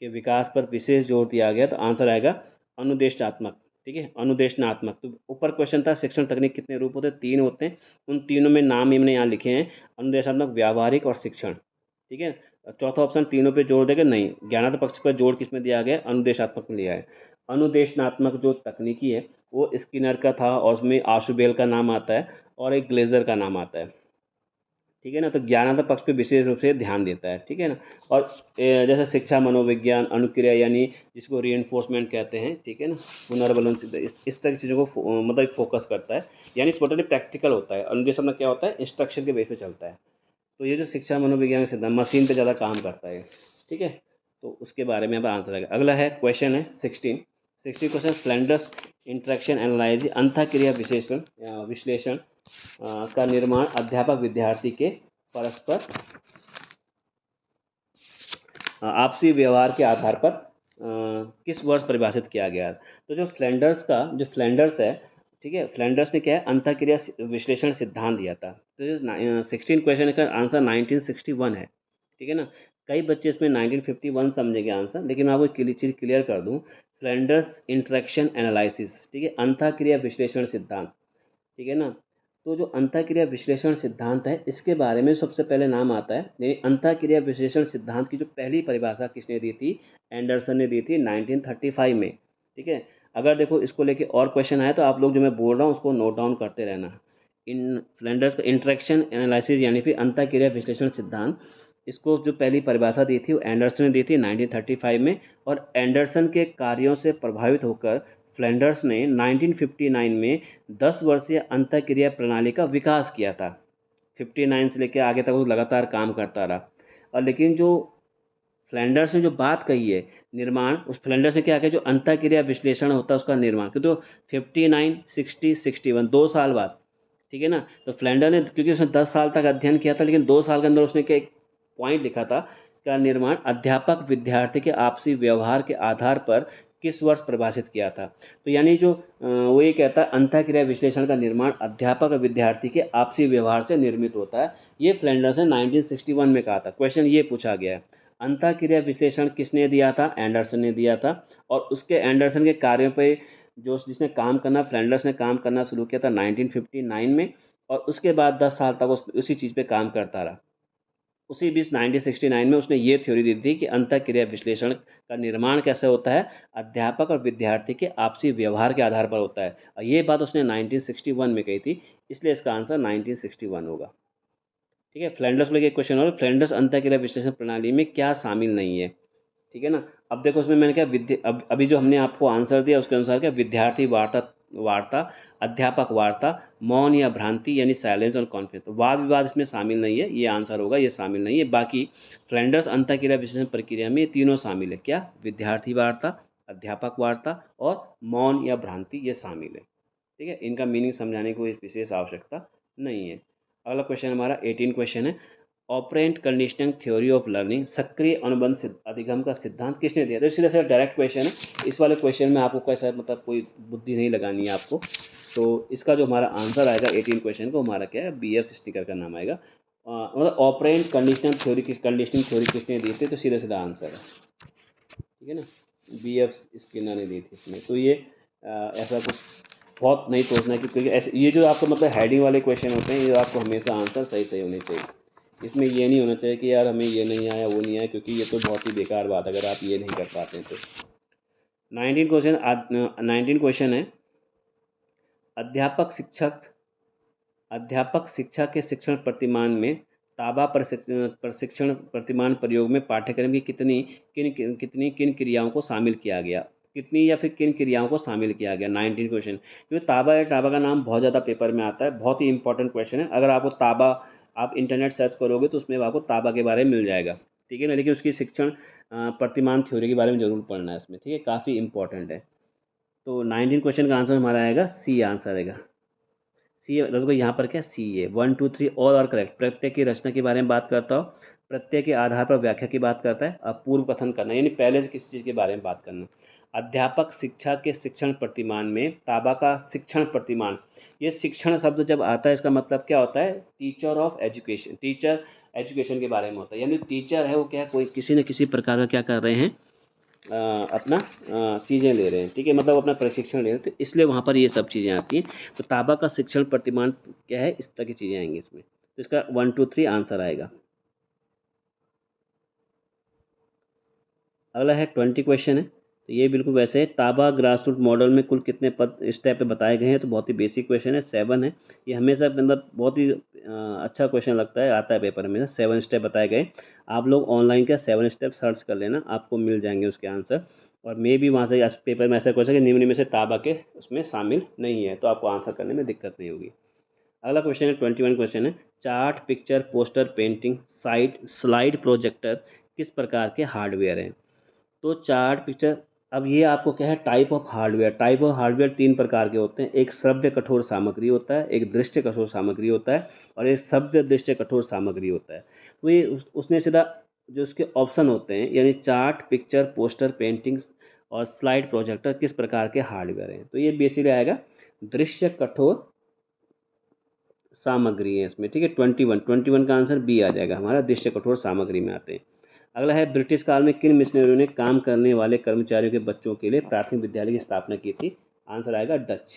के विकास पर विशेष जोर दिया गया? तो आंसर आएगा अनुदेशात्मक, ठीक है, अनुदेशनात्मक। तो ऊपर क्वेश्चन था शिक्षण तकनीक कितने रूप होते हैं? 3 होते हैं। उन तीनों में नाम ही मैंने यहाँ लिखे हैं, अनुदेशात्मक, व्यावहारिक और शिक्षण, ठीक है। चौथा ऑप्शन तीनों पे जोड़ देगा नहीं, ज्ञानात्मक पक्ष पर जोड़ किस में दिया गया? अनुदेशात्मक में लिया है। अनुदेशनात्मक जो तकनीकी है वो स्किनर का था, और उसमें आशुबेल का नाम आता है और एक ग्लेजर का नाम आता है, ठीक है ना। तो ज्ञानात्मक पक्ष पे विशेष रूप से ध्यान देता है, ठीक है ना। और जैसे शिक्षा, मनोविज्ञान, अनुक्रिया यानी जिसको रीइंफोर्समेंट कहते हैं, ठीक है ना, पुनर्बलन सिद्ध, इस तरह की चीज़ों को मतलब फोकस करता है, यानी टोटली प्रैक्टिकल होता है। अनुदेशन में क्या होता है? इंस्ट्रक्शन के बेस पे चलता है। तो ये जो शिक्षा मनोविज्ञान सिद्धांत मशीन पे ज़्यादा काम करता है, ठीक है। तो उसके बारे में अब आंसर आएगा। अगला है क्वेश्चन है 16 क्वेश्चन, फ्लैंडर्स इंटरेक्शन एनालाइज अंतःक्रिया विश्लेषण विश्लेषण का निर्माण अध्यापक विद्यार्थी के परस्पर आपसी व्यवहार के आधार पर किस वर्ष परिभाषित किया गया? तो जो फ्लैंडर्स है, ठीक है, फ्लैंडर्स ने क्या है? अंतःक्रिया विश्लेषण सिद्धांत दिया था। तो जो 16 क्वेश्चन का आंसर 1961 है, ठीक है ना। कई बच्चे इसमें 1951 समझेंगे आंसर, लेकिन मैं आपको चीज़ क्लियर कर दूं, फ्लैंडर्स इंटरेक्शन एनालिसिस, ठीक है, अंतःक्रिया विश्लेषण सिद्धांत, ठीक है ना। तो जो अंतःक्रिया विश्लेषण सिद्धांत है इसके बारे में सबसे पहले नाम आता है, यानी अंतःक्रिया विश्लेषण सिद्धांत की जो पहली परिभाषा किसने दी थी? एंडरसन ने दी थी 1935 में, ठीक है। अगर देखो इसको लेके और क्वेश्चन आए तो आप लोग जो मैं बोल रहा हूँ उसको नोट डाउन करते रहना। इन फ्लैंडर्स का इंटरेक्शन एनालिसिस यानी फिर अंतःक्रिया विश्लेषण सिद्धांत, इसको जो पहली परिभाषा दी थी वो एंडरसन ने दी थी 1935 में, और एंडरसन के कार्यों से प्रभावित होकर फ्लैंडर्स ने 1959 में 10 वर्षीय अंतःक्रिया प्रणाली का विकास किया था। 59 से लेकर आगे तक वो लगातार काम करता रहा। और लेकिन जो फ्लैंडर्स ने जो बात कही है निर्माण, उस फ्लैंडर्स ने क्या किया? जो अंतःक्रिया विश्लेषण होता है उसका निर्माण, क्योंकि तो 59, 60, 61 2 साल बाद, ठीक है ना। तो फ्लैंडर ने, क्योंकि उसने 10 साल तक अध्ययन किया था, लेकिन 2 साल के अंदर उसने क्या एक पॉइंट लिखा था, का निर्माण अध्यापक विद्यार्थी के आपसी व्यवहार के आधार पर किस वर्ष परिभाषित किया था। तो यानी जो वो ये कहता है अंतःक्रिया विश्लेषण का निर्माण अध्यापक और विद्यार्थी के आपसी व्यवहार से निर्मित होता है, ये फ्लैंडर्स ने 1961 में कहा था। क्वेश्चन ये पूछा गया है, अंतःक्रिया विश्लेषण किसने दिया था? एंडरसन ने दिया था। और उसके एंडरसन के कार्यों पे जो जिसने काम करना, फ्लैंडर्स ने काम करना शुरू किया था 1959 में, और उसके बाद 10 साल तक उसी चीज़ पे काम करता रहा। उसी बीच 1969 में उसने ये थ्योरी दी थी कि अंतःक्रिया विश्लेषण का निर्माण कैसे होता है? अध्यापक और विद्यार्थी के आपसी व्यवहार के आधार पर होता है, और ये बात उसने 1961 में कही थी, इसलिए इसका आंसर 1961 होगा, ठीक है। फ्लैंडर्स को लेकर एक क्वेश्चन और, फ्लैंडर्स अंतःक्रिया विश्लेषण प्रणाली में क्या शामिल नहीं है, ठीक है ना। अब देखो उसमें मैंने क्या अभी जो हमने आपको आंसर दिया उसके अनुसार क्या, विद्यार्थी वार्ता वार्ता अध्यापक वार्ता, मौन या भ्रांति यानी साइलेंस और कॉन्फ्लिक्ट, तो वाद विवाद इसमें शामिल नहीं है, ये आंसर होगा, ये शामिल नहीं है। बाकी फ्लैंडर्स अंतःक्रिया विश्लेषण प्रक्रिया में ये तीनों शामिल है, क्या? विद्यार्थी वार्ता, अध्यापक वार्ता और मौन या भ्रांति, ये शामिल है, ठीक है। इनका मीनिंग समझाने की कोई विशेष आवश्यकता नहीं है। अगला क्वेश्चन हमारा 18 क्वेश्चन है, operant conditioning theory of learning सक्रिय अनुबंध अधिगम का सिद्धांत किसने दिया? तो इसलिए सर डायरेक्ट क्वेश्चन है, इस वाले क्वेश्चन में आपको कैसा मतलब कोई बुद्धि नहीं लगानी है आपको। तो इसका जो हमारा आंसर आएगा 18 क्वेश्चन को, हमारा क्या है? BF स्टिकर का नाम आएगा। मतलब ऑपरेंट कंडीशनिंग थ्योरी किसने दी थी? तो सीधा सीधा आंसर है, ठीक है ना, BF स्किनर ने दी थी इसमें। तो ये ऐसा कुछ बहुत नहीं सोचना कि, क्योंकि ऐसे ये जो आपको मतलब हेडिंग वाले क्वेश्चन होते हैं ये आपको हमेशा आंसर सही सही होने चाहिए। इसमें ये नहीं होना चाहिए कि यार हमें ये नहीं आया वो नहीं आया, क्योंकि ये तो बहुत ही बेकार बात है अगर आप ये नहीं कर पाते हैं तो। 19 क्वेश्चन है, अध्यापक शिक्षक अध्यापक शिक्षा के शिक्षण प्रतिमान में ताबा प्रशिक्षण प्रतिमान प्रयोग में पाठ्यक्रम की किन क्रियाओं को शामिल किया गया, कितनी या फिर किन क्रियाओं को शामिल किया गया। 19 क्वेश्चन। क्योंकि ताबा है, ताबा का नाम बहुत ज़्यादा पेपर में आता है, बहुत ही इंपॉर्टेंट क्वेश्चन है। अगर आपको ताबा आप इंटरनेट सर्च करोगे तो उसमें आपको ताबा के बारे में मिल जाएगा, ठीक है ना। लेकिन उसकी शिक्षण प्रतिमान थ्योरी के बारे में ज़रूर पढ़ना है इसमें, ठीक है, काफ़ी इंपॉर्टेंट है। तो 19 क्वेश्चन का आंसर हमारा आएगा सी आंसर आएगा। सी देखो यहाँ पर क्या सी है, 1 2 3 और करेक्ट। प्रत्यय की रचना के बारे में बात करता हो, प्रत्यय के आधार पर व्याख्या की बात करता है, अब पूर्व कथन करना यानी पहले से किसी चीज़ के बारे में बात करना। अध्यापक शिक्षा के शिक्षण प्रतिमान में ताबा का शिक्षण प्रतिमान, ये शिक्षण शब्द जब आता है इसका मतलब क्या होता है, teacher of education, teacher education के बारे में होता है। यानी टीचर है वो क्या, कोई किसी न किसी प्रकार का क्या कर रहे हैं, अपना चीज़ें ले रहे हैं, ठीक है, मतलब अपना प्रशिक्षण ले रहे हैं, तो इसलिए वहाँ पर ये सब चीज़ें आती हैं। तो ताबा का शिक्षण प्रतिमान क्या है, इस तरह की चीज़ें आएंगी इसमें। तो इसका 1 2 3 आंसर आएगा। अगला है 20 क्वेश्चन है, तो ये बिल्कुल वैसे है। ताबा ग्रासरूट मॉडल में कुल कितने पद स्टेप पे बताए गए हैं, तो बहुत ही बेसिक क्वेश्चन है, 7 है। ये हमेशा मतलब बहुत ही अच्छा क्वेश्चन लगता है, आता है पेपर में, 7 स्टेप बताए गए। आप लोग ऑनलाइन का 7 स्टेप सर्च कर लेना, आपको मिल जाएंगे उसके आंसर। और मे भी वहाँ से पेपर में ऐसा क्वेश्चन कि निम्न में से ताबा के उसमें शामिल नहीं है, तो आपको आंसर करने में दिक्कत नहीं होगी। अगला क्वेश्चन है 21 क्वेश्चन है। Chart, picture, poster, painting, site, slide projector किस प्रकार के हार्डवेयर हैं। तो चार्ट, पिक्चर, अब ये आपको क्या है, type of hardware. Type of hardware 3 प्रकार के होते हैं, एक श्रव्य कठोर सामग्री होता है, एक दृश्य कठोर सामग्री होता है, और एक श्रव्य दृश्य कठोर सामग्री होता है। तो ये उसने सीधा जो उसके ऑप्शन होते हैं, यानी चार्ट, पिक्चर, पोस्टर, पेंटिंग और स्लाइड प्रोजेक्टर किस प्रकार के हार्डवेयर हैं, तो ये बेसिकली आएगा दृश्य कठोर सामग्री है इसमें, ठीक है। 21 का आंसर बी आ जाएगा हमारा, दृश्य कठोर सामग्री में आते हैं। अगला है ब्रिटिश काल में किन मिशनरियों ने काम करने वाले कर्मचारियों के बच्चों के लिए प्राथमिक विद्यालय की स्थापना की थी। आंसर आएगा डच,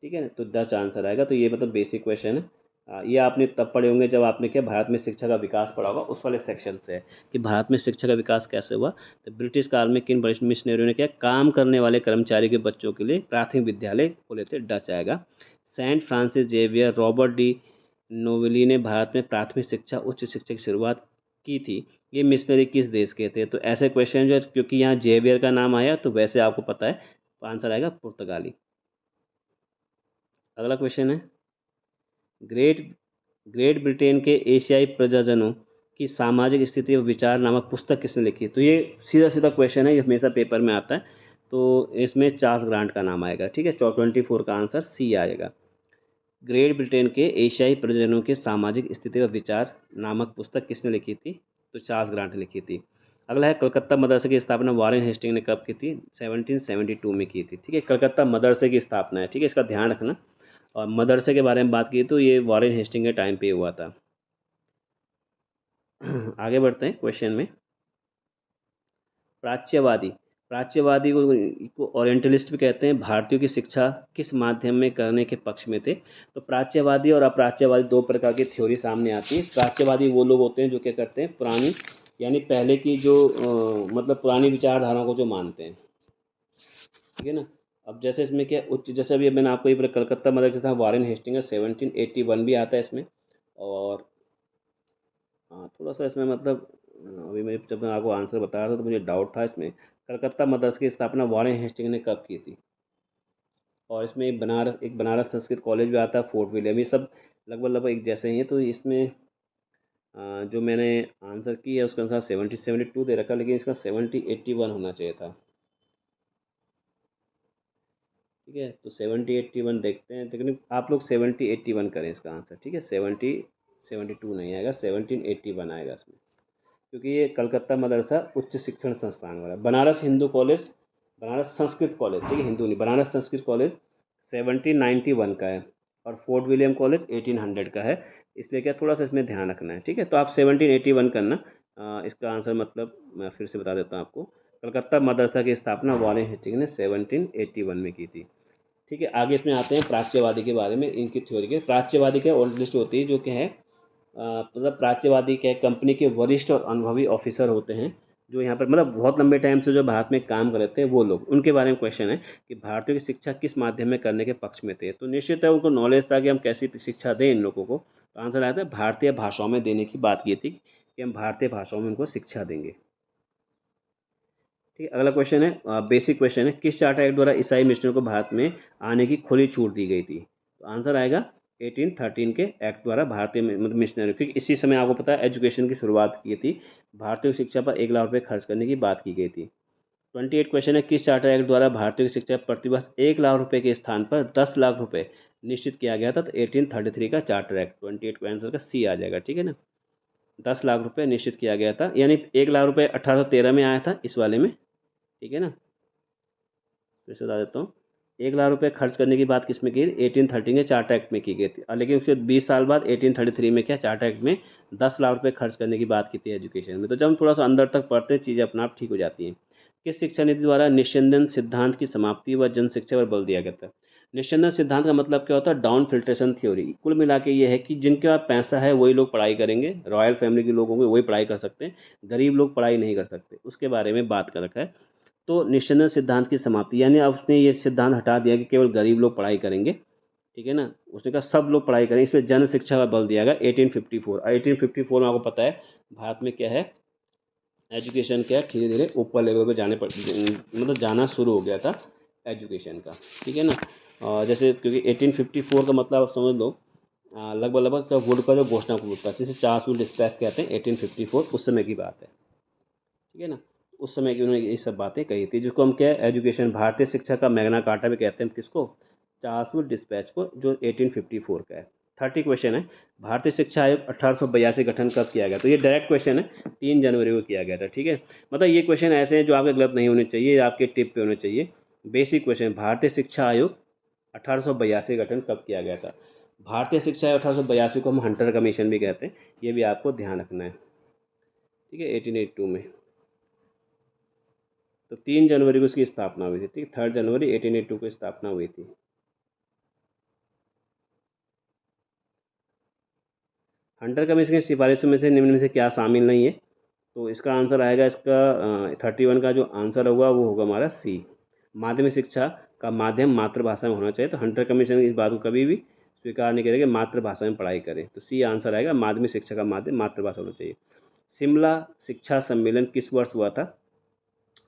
ठीक है ना, तो डच आंसर आएगा। तो ये मतलब बेसिक क्वेश्चन है। ये आपने तब पढ़े होंगे जब आपने क्या भारत में शिक्षा का विकास पढ़ा होगा, उस वाले सेक्शन से है कि भारत में शिक्षा का विकास कैसे हुआ। तो ब्रिटिश काल में किन वरिष्ठ मिशनरियों ने क्या काम करने वाले कर्मचारी के बच्चों के लिए प्राथमिक विद्यालय खोले थे, डच आएगा। Saint Francis Xavier Robert de Nobili ने भारत में प्राथमिक शिक्षा उच्च शिक्षा की शुरुआत की थी, ये मिशनरी किस देश के थे। तो ऐसे क्वेश्चन जो, क्योंकि यहाँ जेवियर का नाम आया तो वैसे आपको पता है, तो आंसर आएगा पुर्तगाली। अगला क्वेश्चन है, ग्रेट ग्रेट ब्रिटेन के एशियाई प्रजाजनों की सामाजिक स्थिति व विचार नामक पुस्तक किसने लिखी। तो ये सीधा सीधा क्वेश्चन है, ये हमेशा पेपर में आता है। तो इसमें चार्ल्स ग्रांट का नाम आएगा, ठीक है। 24 का आंसर सी आएगा। ग्रेट ब्रिटेन के एशियाई प्रजनों के सामाजिक स्थिति व विचार नामक पुस्तक किसने लिखी थी, तो चार्ल्स ग्रांट ने लिखी थी। अगला है कलकत्ता मदरसे की स्थापना वॉरेन हेस्टिंग ने कब की थी, 1772 में की थी, ठीक है। कलकत्ता मदरसे की स्थापना है, ठीक है, इसका ध्यान रखना। और मदरसे के बारे में बात की तो ये वॉरेन हेस्टिंग के टाइम पे हुआ था। आगे बढ़ते हैं क्वेश्चन में। प्राच्यवादी प्राच्यवादी को ओरिएंटलिस्ट भी कहते हैं। भारतीयों की शिक्षा किस माध्यम में करने के पक्ष में थे। तो प्राच्यवादी और अप्राच्यवादी दो प्रकार की थ्योरी सामने आती है। प्राच्यवादी वो लोग होते हैं जो क्या करते हैं, पुरानी यानी पहले की जो मतलब पुरानी विचारधारा को जो मानते हैं, ठीक है ना। अब जैसे इसमें क्या उच्च, जैसे अभी मैंने आपको ये कलकत्ता मदरसा था, वॉरेन हेस्टिंग 1781 भी आता है इसमें। और हाँ, थोड़ा सा इसमें मतलब अभी मैं जब मैं आपको आंसर बता रहा था तो मुझे डाउट था इसमें। कलकत्ता मदरसे की स्थापना वॉरेन हेस्टिंग ने कब की थी। और इसमें एक बनारस संस्कृत कॉलेज भी आता है, फोर्ट विलियम, ये सब लगभग लगभग एक जैसे ही हैं। तो इसमें जो मैंने आंसर की है उसके अनुसार 70 72 दे रखा, लेकिन इसका 70 81 होना चाहिए था, ठीक है। तो 70 81 देखते हैं, लेकिन आप लोग 70 81 करें इसका आंसर, ठीक है। 70 72 नहीं आएगा, 1781 आएगा इसमें, क्योंकि ये कलकत्ता मदरसा उच्च शिक्षण संस्थान वाला। बनारस हिंदू कॉलेज, बनारस संस्कृत कॉलेज, ठीक है, हिंदू नहीं, बनारस संस्कृत कॉलेज 1791 का है। और फोर्ट विलियम कॉलेज 1800 का है। इसलिए क्या थोड़ा सा इसमें ध्यान रखना है, ठीक है। तो आप 1781 करना। इसका आंसर मतलब मैं फिर से बता देता हूँ आपको। कलकत्ता मदरसा की स्थापना वॉरेन हेस्टिंग ने 1781 में की थी, ठीक है। आगे इसमें आते हैं प्राच्यवादी के बारे में, इनकी थ्योरी के। प्राच्यवादी क्या ओल्ड लिस्ट होती है, जो क्या है मतलब प्राच्यवादी क्या है, कंपनी के वरिष्ठ और अनुभवी ऑफिसर होते हैं जो यहाँ पर मतलब बहुत लंबे टाइम से जो भारत में काम कर रहे थे वो लोग, उनके बारे में क्वेश्चन है कि भारतीयों की शिक्षा किस माध्यम में करने के पक्ष में थे। तो निश्चित है उनको नॉलेज था कि हम कैसी शिक्षा दें इन लोगों को। तो आंसर आया था भारतीय भाषाओं में देने की बात की थी कि हम भारतीय भाषाओं में उनको शिक्षा देंगे। ठीक है, अगला क्वेश्चन है बेसिक क्वेश्चन है, किस चार्टर एक्ट द्वारा ईसाई मिशनरियों को भारत में आने की खुली छूट दी गई थी। तो आंसर आएगा 1813 के एक्ट द्वारा भारतीय मतलब मिशनरी, क्योंकि इसी समय आपको पता है एजुकेशन की शुरुआत की थी, भारतीय शिक्षा पर 1 लाख रुपये खर्च करने की बात की गई थी। 28 क्वेश्चन है, किस चार्टर एक्ट द्वारा भारतीय की शिक्षा प्रतिवर्ष 1 लाख रुपये के स्थान पर 10 लाख रुपये निश्चित किया गया था। तो 1833 का चार्टर एक्ट, 28 का आंसर का सी आ जाएगा। ठीक है ना, 10 लाख रुपये निश्चित किया गया था, यानी 1 लाख रुपये 1813 में आया था इस वाले में। ठीक है ना, फिर से बता देता हूँ, 1 लाख रुपये खर्च करने की बात किस में की, 1813 के चार्टर एक्ट में की गई थी। लेकिन उसके 20 साल बाद 1833 में क्या चार्टर एक्ट में 10 लाख रुपये खर्च करने की बात की थी एजुकेशन में। तो जब हम थोड़ा सा अंदर तक पढ़ते हैं चीज़ें अपना आप ठीक हो जाती हैं। किस शिक्षा नीति द्वारा निस्यंदन सिद्धांत की समाप्ति व जन शिक्षा पर बल दिया गया था। निस्यंदन सिद्धांत का मतलब क्या होता है, डाउन फिल्ट्रेशन थ्योरी। कुल मिला के ये है कि जिनके पास पैसा है वही लोग पढ़ाई करेंगे, रॉयल फैमिली के लोग होंगे वही पढ़ाई कर सकते हैं, गरीब लोग पढ़ाई नहीं कर सकते, उसके बारे में बात कर रखा है। तो निस्यंदन सिद्धांत की समाप्ति, यानी अब उसने ये सिद्धांत हटा दिया कि केवल गरीब लोग पढ़ाई करेंगे। ठीक है ना, उसने कहा सब लोग पढ़ाई करें, इसमें जन शिक्षा पर बल दिया गया 1854। 1854 में आपको पता है भारत में क्या है, एजुकेशन क्या है, धीरे धीरे ऊपर लेवल पर जाने पर मतलब जाना शुरू हो गया था एजुकेशन का। ठीक है ना, जैसे क्योंकि 1854 का मतलब आप समझ लो लगभग लगभग का वुड का जो घोषणा पत्र था, जिसे चार्ल्स वुड डिस्पैच कहते हैं, 1854 उस समय की बात है। ठीक है ना, उस समय की उन्होंने ये सब बातें कही थी, जिसको हम क्या है एजुकेशन भारतीय शिक्षा का मैग्ना कार्टा भी कहते हैं। किसको, चार्ल्स वुड डिस्पैच को, जो 1854 का है। 30 क्वेश्चन है, भारतीय शिक्षा आयोग 1882 गठन कब किया गया। तो ये डायरेक्ट क्वेश्चन है, 3 जनवरी को किया गया था। ठीक है, मतलब ये क्वेश्चन ऐसे हैं जो आपके गलत नहीं होने चाहिए, आपके टिप पे होने चाहिए। बेसिक क्वेश्चन, भारतीय शिक्षा आयोग 1882 गठन कब किया गया था। भारतीय शिक्षा आयोग 1882 को हम हंटर कमीशन भी कहते हैं, ये भी आपको ध्यान रखना है। ठीक है, 1882 में। तो 3 जनवरी को इसकी स्थापना हुई थी। ठीक, 3 जनवरी 1882 को स्थापना हुई थी। हंटर कमीशन की सिफारिशों में से निम्न में से क्या शामिल नहीं है। तो इसका आंसर आएगा, इसका 31 का जो आंसर होगा वो होगा हमारा सी, माध्यमिक शिक्षा का माध्यम मातृभाषा में होना चाहिए। तो हंटर कमीशन इस बात को कभी भी स्वीकार नहीं करेगा मातृभाषा में पढ़ाई करें। तो सी आंसर आएगा, माध्यमिक शिक्षा का माध्यम मातृभाषा होना चाहिए। शिमला शिक्षा सम्मेलन किस वर्ष हुआ था।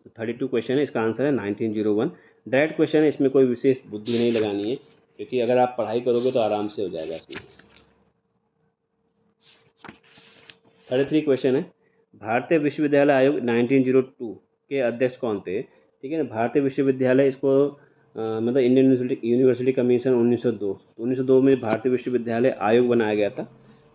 32 क्वेश्चन है, इसका आंसर है 1901। डायरेक्ट क्वेश्चन है, इसमें कोई विशेष बुद्धि नहीं लगानी है, क्योंकि अगर आप पढ़ाई करोगे तो आराम से हो जाएगा इसमें। 33 क्वेश्चन है, भारतीय विश्वविद्यालय आयोग 1902 के अध्यक्ष कौन थे। ठीक है ना, भारतीय विश्वविद्यालय इसको मतलब इंडियन यूनिवर्सिटी कमीशन 1902, 1902 में भारतीय विश्वविद्यालय आयोग बनाया गया था,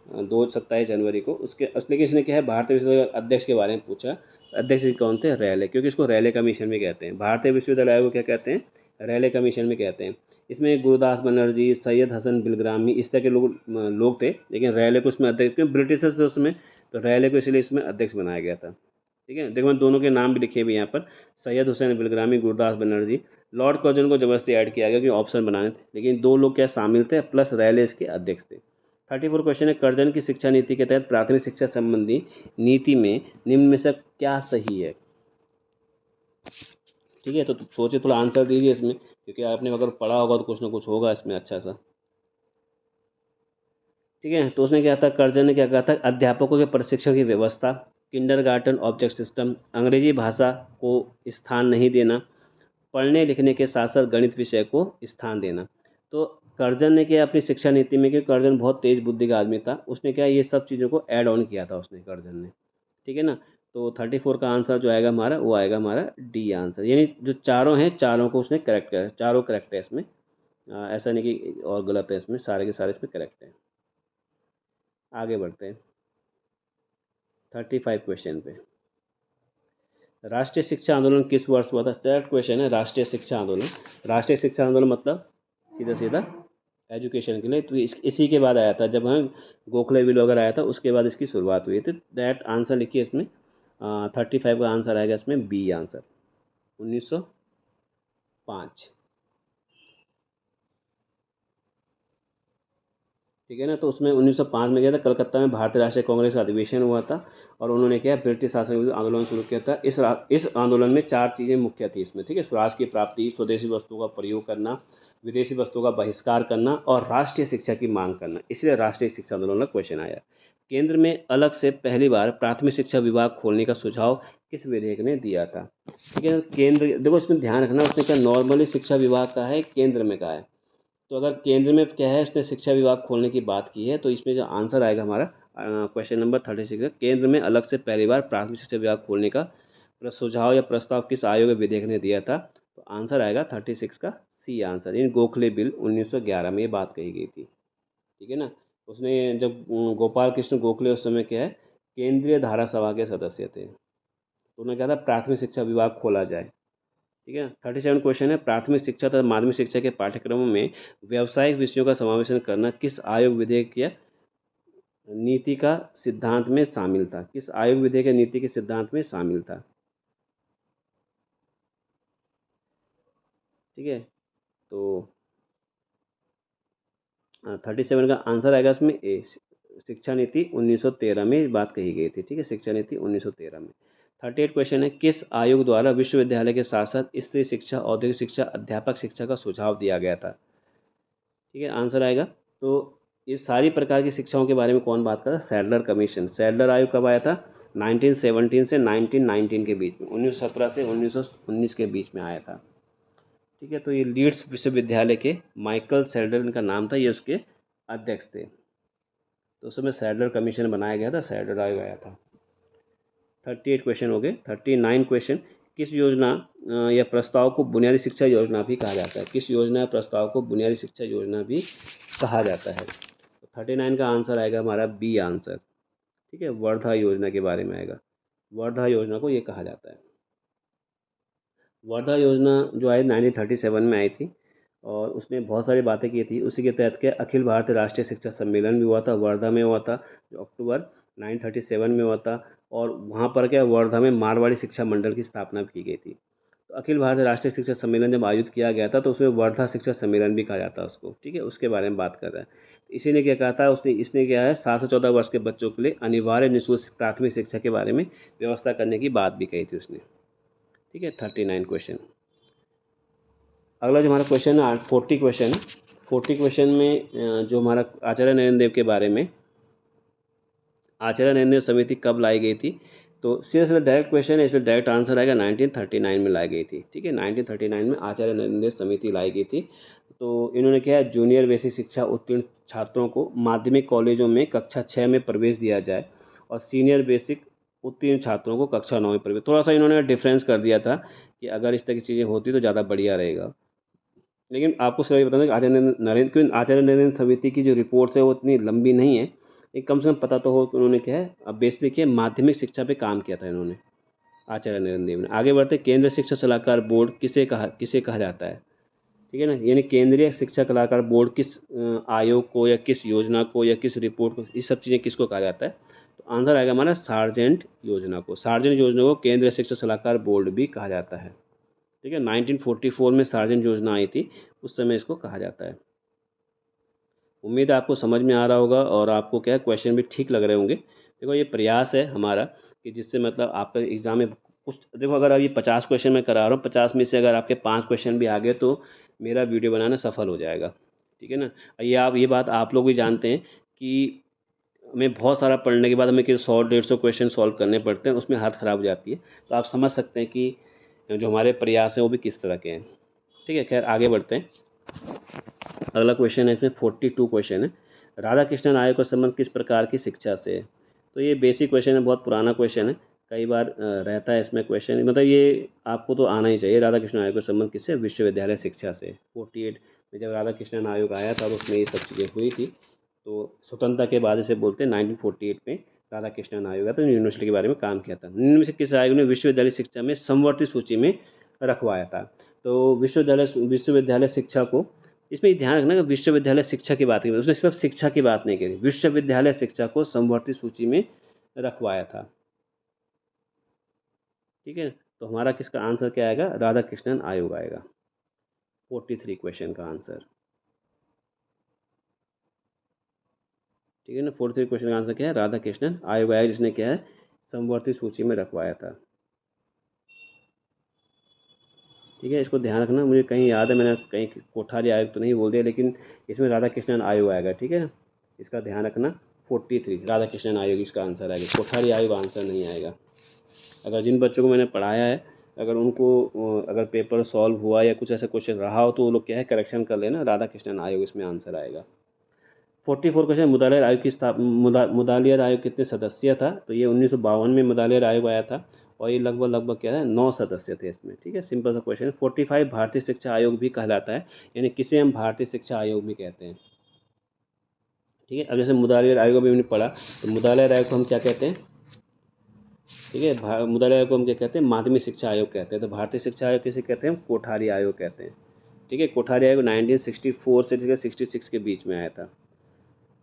27 जनवरी को। उसके लेकिन इसने क्या है, भारतीय विश्वविद्यालय अध्यक्ष के बारे में पूछा। अध्यक्ष जी कौन थे, रैले, क्योंकि इसको रैले कमीशन भी कहते हैं। भारतीय विश्वविद्यालय आयोग को क्या कहते हैं, रैले कमीशन भी कहते हैं। इसमें गुरुदास बनर्जी, सैयद हसन बिलग्रामी, इस तरह के लोग थे, लेकिन रैले को उसमें अध्यक्ष, क्योंकि ब्रिटिशर्स थे उसमें, तो रैले को इसलिए इसमें अध्यक्ष बनाया गया था। ठीक है, देखो मैं दोनों के नाम भी लिखे हुए यहाँ पर, सैयद हुसैन बिलग्रामी, गुरुदास बनर्जी। लॉर्ड कर्जन को जबरदस्ती ऐड किया गया क्योंकि ऑप्शन बनाने थे, लेकिन 2 लोग क्या शामिल थे, प्लस रैले इसके अध्यक्ष थे। 34 क्वेश्चन है, कर्जन की शिक्षा नीति के तहत प्राथमिक शिक्षा संबंधी नीति में निम्न में से क्या सही है। ठीक है, तो सोचिए, थोड़ा आंसर दीजिए इसमें, क्योंकि आपने अगर पढ़ा होगा तो कुछ ना कुछ होगा इसमें अच्छा सा। ठीक है, तो उसने क्या था, कर्जन ने क्या कहा था, अध्यापकों के प्रशिक्षण की व्यवस्था, किंडरगार्टन ऑब्जेक्ट सिस्टम, अंग्रेजी भाषा को स्थान नहीं देना, पढ़ने लिखने के साथ साथ गणित विषय को स्थान देना। तो कर्जन ने क्या अपनी शिक्षा नीति में, कि कर्जन बहुत तेज बुद्धि का आदमी था, उसने क्या ये सब चीज़ों को ऐड ऑन किया था उसने, कर्जन ने। ठीक है ना, तो 34 का आंसर जो आएगा हमारा, वो आएगा हमारा डी आंसर, यानी जो चारों हैं चारों को उसने करेक्ट किया, चारों करेक्ट है इसमें। ऐसा नहीं कि और गलत है इसमें, सारे के सारे इसमें करेक्ट है। आगे बढ़ते हैं 35 क्वेश्चन पे। राष्ट्रीय शिक्षा आंदोलन किस वर्ष हुआ था। डायरेक्ट क्वेश्चन है, राष्ट्रीय शिक्षा आंदोलन। राष्ट्रीय शिक्षा आंदोलन मतलब सीधा सीधा एजुकेशन के लिए, तो इसी के बाद आया था, जब हम गोखले विल वगैरह आया था उसके बाद इसकी शुरुआत हुई थी। डायरेक्ट आंसर लिखिए इसमें, 35 का आंसर आएगा इसमें बी आंसर, 1905। ठीक है ना। तो उसमें 1905 में गया था, कलकत्ता में भारतीय राष्ट्रीय कांग्रेस का अधिवेशन हुआ था और उन्होंने क्या ब्रिटिश शासन के विरुद्ध आंदोलन शुरू किया था। इस आंदोलन में 4 चीज़ें मुख्य थी इसमें, ठीक है। स्वराज की प्राप्ति, स्वदेशी वस्तुओं का प्रयोग करना, विदेशी वस्तुओं का बहिष्कार करना और राष्ट्रीय शिक्षा की मांग करना। इसलिए राष्ट्रीय शिक्षा आंदोलन का क्वेश्चन आया। केंद्र में अलग से पहली बार प्राथमिक शिक्षा विभाग खोलने का सुझाव किस विधेयक ने दिया था? ठीक है। केंद्र, देखो इसमें ध्यान रखना, उसने क्या नॉर्मली शिक्षा विभाग का है, केंद्र में का है। तो अगर केंद्र में क्या है, इसने शिक्षा विभाग खोलने की बात की है, तो इसमें जो आंसर आएगा हमारा क्वेश्चन नंबर 36 है, केंद्र में अलग से पहली बार प्राथमिक शिक्षा विभाग खोलने का सुझाव या प्रस्ताव किस आयोग या विधेयक ने दिया था? तो आंसर आएगा 36 का सी आंसर, इन गोखले बिल 1911 में ये बात कही गई थी। ठीक है ना। उसने जब गोपाल कृष्ण गोखले उस समय क्या है, केंद्रीय धारा सभा के सदस्य थे, तो उन्होंने कहा था प्राथमिक शिक्षा विभाग खोला जाए। ठीक है। 37 क्वेश्चन है, प्राथमिक शिक्षा तथा माध्यमिक शिक्षा के पाठ्यक्रमों में व्यावसायिक विषयों का समावेशन करना किस आयोग विधेयक या नीति का सिद्धांत में शामिल था? किस आयोग विधेयक या नीति के सिद्धांत में शामिल था? ठीक है। तो 37 का आंसर आएगा इसमें ए, शिक्षा नीति 1913 में ये बात कही गई थी। ठीक है, शिक्षा नीति 1913 में। 38 क्वेश्चन है, किस आयोग द्वारा विश्वविद्यालय के साथ साथ स्त्री शिक्षा, औद्योगिक शिक्षा, अध्यापक शिक्षा का सुझाव दिया गया था? ठीक है, आंसर आएगा। तो इस सारी प्रकार की शिक्षाओं के बारे में कौन बात कर रहा है? Sadler commission. सैडलर आयोग कब आया था? 1917 से 1919 के बीच में, 1917 से 1919 के बीच में आया था। ठीक है। तो ये लीड्स विश्वविद्यालय के माइकल सैडलर इनका नाम था, ये उसके अध्यक्ष थे। तो उस समय सैडलर कमीशन बनाया गया था, सैडलर आयोग आया था। 38 क्वेश्चन हो गए। 39 क्वेश्चन, किस योजना या प्रस्ताव को बुनियादी शिक्षा योजना भी कहा जाता है? किस योजना या प्रस्ताव को बुनियादी शिक्षा योजना भी कहा जाता है? तो 39 का आंसर आएगा हमारा बी आंसर। ठीक है, वर्धा योजना के बारे में आएगा। वर्धा योजना को ये कहा जाता है। वर्धा योजना जो आई 1937 में आई थी और उसने बहुत सारी बातें की थी। उसी के तहत क्या अखिल भारतीय राष्ट्रीय शिक्षा सम्मेलन भी हुआ था, वर्धा में हुआ था, जो अक्टूबर 1937 में हुआ था। और वहाँ पर क्या वर्धा में मारवाड़ी शिक्षा मंडल की स्थापना भी की गई थी। तो अखिल भारतीय राष्ट्रीय शिक्षा सम्मेलन जब आयोजित किया गया था तो उसमें वर्धा शिक्षा सम्मेलन भी कहा जाता है उसको। ठीक है, उसके बारे में बात कर रहा है। इसी ने क्या कहा था, उसने इसने क्या है 7 से 14 वर्ष के बच्चों के लिए अनिवार्य निःशुल्क प्राथमिक शिक्षा के बारे में व्यवस्था करने की बात भी कही थी उसने। ठीक है, 39 क्वेश्चन। अगला जो हमारा क्वेश्चन है 40 क्वेश्चन है। 40 क्वेश्चन में जो हमारा आचार्य नरेंद्र देव के बारे में, आचार्य नरेंद्र देव समिति कब लाई गई थी? तो सीधा डायरेक्ट क्वेश्चन है, इसलिए डायरेक्ट आंसर आएगा 1939 में लाई गई थी। ठीक है, 1939 में आचार्य नरेंद्र देव समिति लाई गई थी। तो इन्होंने क्या है, जूनियर बेसिक शिक्षा उत्तीर्ण छात्रों को माध्यमिक कॉलेजों में कक्षा 6 में प्रवेश दिया जाए और सीनियर बेसिक उत्तीर्ण छात्रों को कक्षा 9 में प्रवेश। थोड़ा सा इन्होंने डिफरेंस कर दिया था कि अगर इस तरह की चीज़ें होती तो ज़्यादा बढ़िया रहेगा। लेकिन आपको सही बता दें कि आचार्य नरेंद्र समिति की जो रिपोर्ट्स है वो इतनी लंबी नहीं है, एक कम से कम पता तो हो कि उन्होंने क्या है, अब बेसिकली क्या माध्यमिक शिक्षा पे काम किया था इन्होंने, आचार्य नरेंद्र देव ने। आगे बढ़ते, केंद्र शिक्षा सलाहकार बोर्ड किसे कहा जाता है? ठीक है ना, यानी केंद्रीय शिक्षा सलाहकार बोर्ड किस आयोग को या किस योजना को या किस रिपोर्ट को, ये सब चीज़ें किसको कहा जाता है? तो आंसर आएगा हमारा सार्जेंट योजना को। सार्जेंट योजना को केंद्रीय शिक्षा सलाहकार बोर्ड भी कहा जाता है। ठीक है, 1944 में सार्जेंट योजना आई थी, उस समय इसको कहा जाता है। उम्मीद है आपको समझ में आ रहा होगा और आपको क्या है क्वेश्चन भी ठीक लग रहे होंगे। देखो ये प्रयास है हमारा कि जिससे मतलब आपका एग्ज़ाम में कुछ, देखो अगर आप ये 50 क्वेश्चन मैं करा रहा हूँ, 50 में से अगर आपके 5 क्वेश्चन भी आ गए तो मेरा वीडियो बनाना सफल हो जाएगा। ठीक है ना। ये बात आप लोग भी जानते हैं कि हमें बहुत सारा पढ़ने के बाद हमें कि 100-150 क्वेश्चन सॉल्व करने पड़ते हैं, उसमें हालत ख़राब हो जाती है। तो आप समझ सकते हैं कि जो हमारे प्रयास हैं वो भी किस तरह के हैं। ठीक है, खैर आगे बढ़ते हैं। अगला क्वेश्चन है, इसमें 42 क्वेश्चन है, राधा कृष्णन आयोग का संबंध किस प्रकार की शिक्षा से है? तो ये बेसिक क्वेश्चन है, बहुत पुराना क्वेश्चन है, कई बार रहता है इसमें क्वेश्चन, मतलब ये आपको तो आना ही चाहिए। राधा कृष्णन आयोग का संबंध किससे? विश्वविद्यालय शिक्षा से। 48 में जब राधा कृष्णन आयोग आया था तो उसमें ये सब चीज़ें हुई थी। तो स्वतंत्रता के बाद इसे बोलते हैं 1948 में राधा कृष्णन आयोग आया था, यूनिवर्सिटी के बारे में काम किया था। निम्न में से किस आयोग ने विश्वविद्यालय शिक्षा में समवर्ती सूची में रखवाया था? तो विश्वविद्यालय शिक्षा को, इसमें ध्यान रखना कि विश्वविद्यालय शिक्षा की बात की, उसने सिर्फ शिक्षा की बात नहीं करी, विश्वविद्यालय शिक्षा को समवर्ती सूची में रखवाया था। ठीक है, तो हमारा किसका आंसर क्या आएगा? राधा कृष्णन आयोग आएगा 43 क्वेश्चन का आंसर। ठीक है ना। 43 क्वेश्चन का आंसर क्या है, राधा कृष्णन आयोग आया जिसने क्या है समवर्ती सूची में रखवाया था। ठीक है, इसको ध्यान रखना, मुझे कहीं याद है मैंने कहीं कोठारी आयोग तो नहीं बोल दिया, लेकिन इसमें राधा कृष्णन आयोग आएगा। ठीक है ना, इसका ध्यान रखना। 43 राधा कृष्णन आयोग इसका आंसर आएगा, कोठारी आयोग आंसर नहीं आएगा। अगर जिन बच्चों को मैंने पढ़ाया है, अगर उनको अगर पेपर सॉल्व हुआ या कुछ ऐसा क्वेश्चन रहा हो तो वो लोग क्या है करेक्शन कर लेना, राधा कृष्णन आयोग इसमें आंसर आएगा। 44 क्वेश्चन, मुदालियार आयोग की मुदालियार आयोग कितने सदस्य था, तो ये 1952 में मुदालियार आयोग आया था और ये लगभग क्या है 9 सदस्य थे इसमें। ठीक है, सिंपल सा क्वेश्चन है। 45 भारतीय शिक्षा आयोग भी कहलाता है, यानी किसे हम भारतीय शिक्षा आयोग भी कहते हैं। ठीक है, अब जैसे मुदालियार आयोग भी हमने पढ़ा, तो मुदालियार आयोग को हम क्या कहते हैं, ठीक है, मुदालियार आयोग को हम क्या कहते हैं, माध्यमिक शिक्षा आयोग कहते हैं। तो भारतीय शिक्षा आयोग किसे कहते हैं, कोठारी आयोग कहते हैं। ठीक है, कोठारी आयोग 1964 से 66 के बीच में आया था।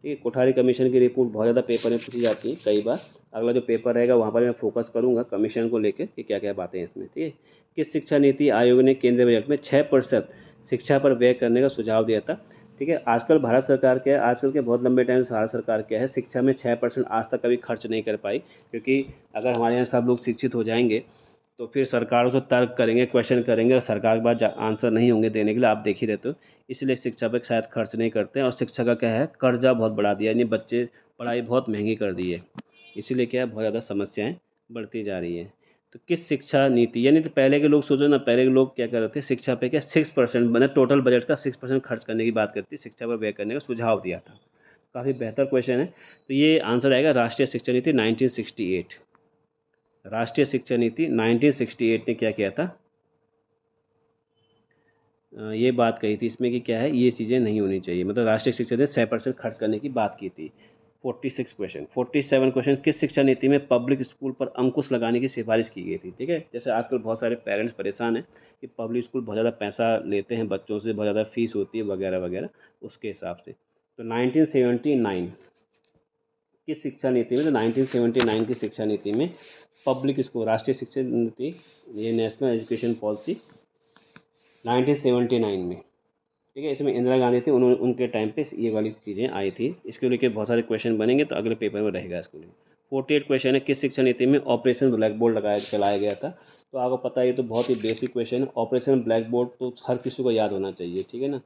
ठीक है, कोठारी कमीशन की रिपोर्ट बहुत ज़्यादा पेपर में पूछी जाती है कई बार। अगला जो पेपर रहेगा वहाँ पर मैं फोकस करूँगा कमीशन को लेकर कि क्या क्या बातें हैं इसमें। ठीक है, किस शिक्षा नीति आयोग ने केंद्रीय बजट में 6% शिक्षा पर व्यय करने का सुझाव दिया था। ठीक है, आजकल भारत सरकार क्या है, आजकल के बहुत लंबे टाइम से भारत सरकार क्या है शिक्षा में 6% आज तक कभी खर्च नहीं कर पाई, क्योंकि अगर हमारे यहाँ सब लोग शिक्षित हो जाएंगे तो फिर सरकारों से तर्क करेंगे, क्वेश्चन करेंगे और सरकार के पास आंसर नहीं होंगे देने के लिए, आप देख ही रहते हो। इसलिए शिक्षा पर शायद खर्च नहीं करते हैं, और शिक्षा का क्या है कर्जा बहुत बढ़ा दिया, यानी बच्चे पढ़ाई बहुत महंगी कर दी है, इसीलिए क्या है बहुत ज़्यादा समस्याएं बढ़ती जा रही है। तो किस शिक्षा नीति, यानी तो पहले के लोग सोचो ना, पहले के लोग क्या कर रहे थे शिक्षा पे क्या 6% मतलब टोटल बजट का 6% खर्च करने की बात करती, शिक्षा पर व्यय करने का सुझाव दिया था। काफ़ी बेहतर क्वेश्चन है। तो ये आंसर आएगा राष्ट्रीय शिक्षा नीति 1968। राष्ट्रीय शिक्षा नीति 1968 ने क्या किया था, ये बात कही थी इसमें कि क्या है ये चीज़ें नहीं होनी चाहिए, मतलब राष्ट्रीय शिक्षा नीति 6% खर्च करने की बात की थी। 46 क्वेश्चन, 47 क्वेश्चन, किस शिक्षा नीति में पब्लिक स्कूल पर अंकुश लगाने की सिफारिश की गई थी। ठीक है, जैसे आजकल बहुत सारे पेरेंट्स परेशान हैं कि पब्लिक स्कूल बहुत ज़्यादा पैसा लेते हैं बच्चों से, बहुत ज़्यादा फीस होती है वगैरह वगैरह, उसके हिसाब से। तो 1979 किस शिक्षा नीति में, तो 1979 की शिक्षा नीति में पब्लिक स्कूल, राष्ट्रीय शिक्षा नीति, ये नेशनल एजुकेशन पॉलिसी 1979 में। ठीक है, इसमें इंदिरा गांधी थी, उन्होंने उनके टाइम पे ये वाली चीज़ें आई थी। इसके लेके बहुत सारे क्वेश्चन बनेंगे तो अगले पेपर में रहेगा इसको लिए। 48 क्वेश्चन है, किस शिक्षा नीति में ऑपरेशन ब्लैक बोर्ड चलाया गया था। तो आपको पता है ये तो बहुत ही बेसिक क्वेश्चन है। ऑपरेशन ब्लैक बोर्ड तो हर किसी को याद होना चाहिए, ठीक है ना,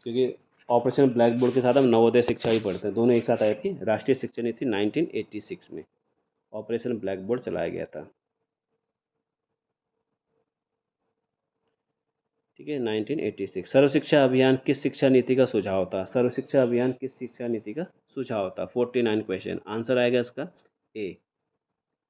क्योंकि ऑपरेशन ब्लैक बोर्ड के साथ हम नवोदय शिक्षा भी पढ़ते हैं, दोनों एक साथ आई थी राष्ट्रीय शिक्षा नीति 1986 में। ऑपरेशन ब्लैक बोर्ड चलाया गया था। ठीक है, 1986। सर्व शिक्षा अभियान किस शिक्षा नीति का सुझाव था, सर्व शिक्षा अभियान किस शिक्षा नीति का सुझाव था। 49 क्वेश्चन, आंसर आएगा इसका ए,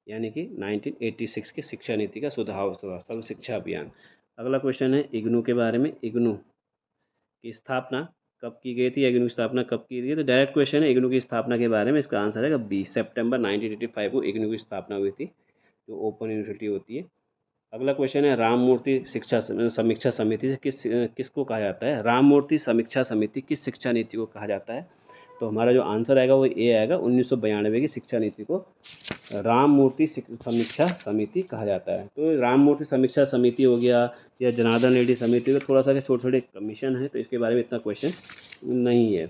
यानी कि 1986 की शिक्षा नीति का सुझाव था सर्व शिक्षा अभियान। अगला क्वेश्चन है इग्नू के बारे में। इग्नू की स्थापना कब की गई थी, इग्नू की स्थापना कब की गई, तो डायरेक्ट क्वेश्चन है इग्नू की स्थापना के बारे में, इसका आंसर है बी, सितंबर 1985 को इग्नू की स्थापना हुई थी, जो ओपन यूनिवर्सिटी होती है। अगला क्वेश्चन है राम मूर्ति शिक्षा समीक्षा समिति से किसको कहा जाता है, राम मूर्ति समीक्षा समिति किस शिक्षा नीति को कहा जाता है। तो हमारा जो आंसर आएगा वो ए आएगा, 1992 की शिक्षा नीति को राम मूर्ति समीक्षा समिति कहा जाता है। तो राम मूर्ति समीक्षा समिति हो गया या जनार्दन रेड्डी समिति हो, थोड़ा सा छोटे छोटे कमीशन है तो इसके बारे में इतना क्वेश्चन नहीं है।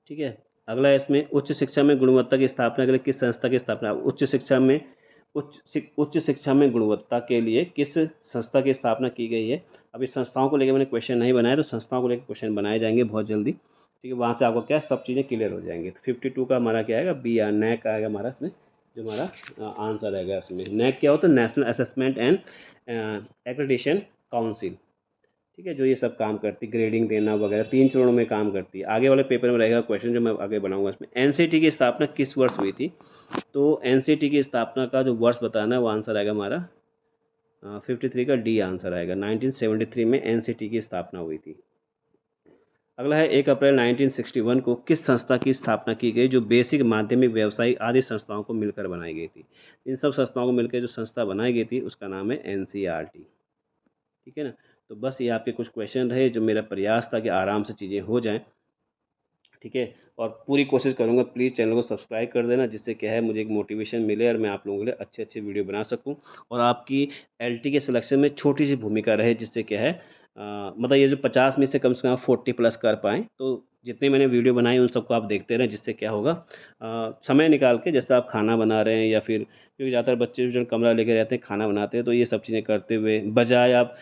ठीक है, अगला है इसमें उच्च शिक्षा में गुणवत्ता की स्थापना के लिए किस संस्था की स्थापना, उच्च शिक्षा में गुणवत्ता के लिए किस संस्था की स्थापना की गई है। अभी संस्थाओं को लेकर मैंने क्वेश्चन नहीं बनाया, तो संस्थाओं को लेकर क्वेश्चन बनाए जाएंगे बहुत जल्दी। ठीक है, वहाँ से आपको क्या सब चीज़ें क्लियर हो जाएंगी। तो 52 का हमारा क्या आएगा, बी आर नैक आएगा हमारा इसमें, जो हमारा आंसर आएगा इसमें। नैक क्या होता है, national assessment and accreditation council. ठीक है, जो ये सब काम करती, ग्रेडिंग देना वगैरह 3 चरणों में काम करती है। आगे वाले पेपर में रहेगा क्वेश्चन जो मैं आगे बनाऊंगा इसमें। एनसीटी की स्थापना किस वर्ष हुई थी, तो एनसीटी की स्थापना का जो वर्ष बताना है वो आंसर आएगा हमारा 53 का डी आंसर आएगा। 1973 में एनसीटी की स्थापना हुई थी। अगला है 1 अप्रैल 1961 को किस संस्था की स्थापना की गई, जो बेसिक माध्यमिक व्यवसायिक आदि संस्थाओं को मिलकर बनाई गई थी। इन सब संस्थाओं को मिलकर जो संस्था बनाई गई थी उसका नाम है एनसीईआरटी। ठीक है ना, तो बस ये आपके कुछ क्वेश्चन रहे, जो मेरा प्रयास था कि आराम से चीज़ें हो जाएं। ठीक है, और पूरी कोशिश करूँगा, प्लीज़ चैनल को सब्सक्राइब कर देना, जिससे क्या है मुझे एक मोटिवेशन मिले और मैं आप लोगों के लिए अच्छे अच्छे वीडियो बना सकूँ, और आपकी एलटी के सिलेक्शन में छोटी सी भूमिका रहे, जिससे क्या है मतलब ये जो 50 में से कम 40 प्लस कर पाएँ। तो जितनी मैंने वीडियो बनाई उन सबको आप देखते रहें, जिससे क्या होगा समय निकाल के जैसे आप खाना बना रहे हैं या फिर क्योंकि ज़्यादातर बच्चे जो कमरा लेके रहते हैं खाना बनाते हैं, तो ये सब चीज़ें करते हुए बजाय आप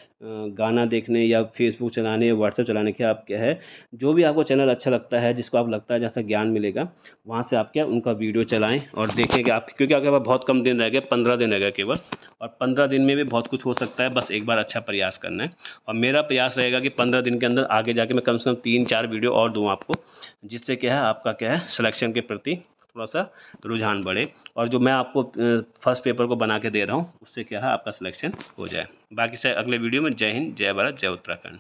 गाना देखने या फेसबुक चलाने या व्हाट्सएप चलाने के, आप क्या है जो भी आपको चैनल अच्छा लगता है, जिसको आप लगता है जहाँ से ज्ञान मिलेगा, वहाँ से आप क्या उनका वीडियो चलाएँ और देखें कि आप, क्योंकि आपके पास बहुत कम दिन रह गए, 15 दिन रह गए केवल, और 15 दिन में भी बहुत कुछ हो सकता है, बस एक बार अच्छा प्रयास करना है। और मेरा प्रयास रहेगा कि 15 दिन के अंदर आगे जाके मैं कम से कम 3-4 वीडियो और दूँ आपको, जिससे क्या है आपका क्या है सिलेक्शन के प्रति थोड़ा सा रुझान बढ़े, और जो मैं आपको फर्स्ट पेपर को बना के दे रहा हूँ उससे क्या है आपका सिलेक्शन हो जाए। बाकी से अगले वीडियो में। जय हिंद, जय भारत, जय उत्तराखंड।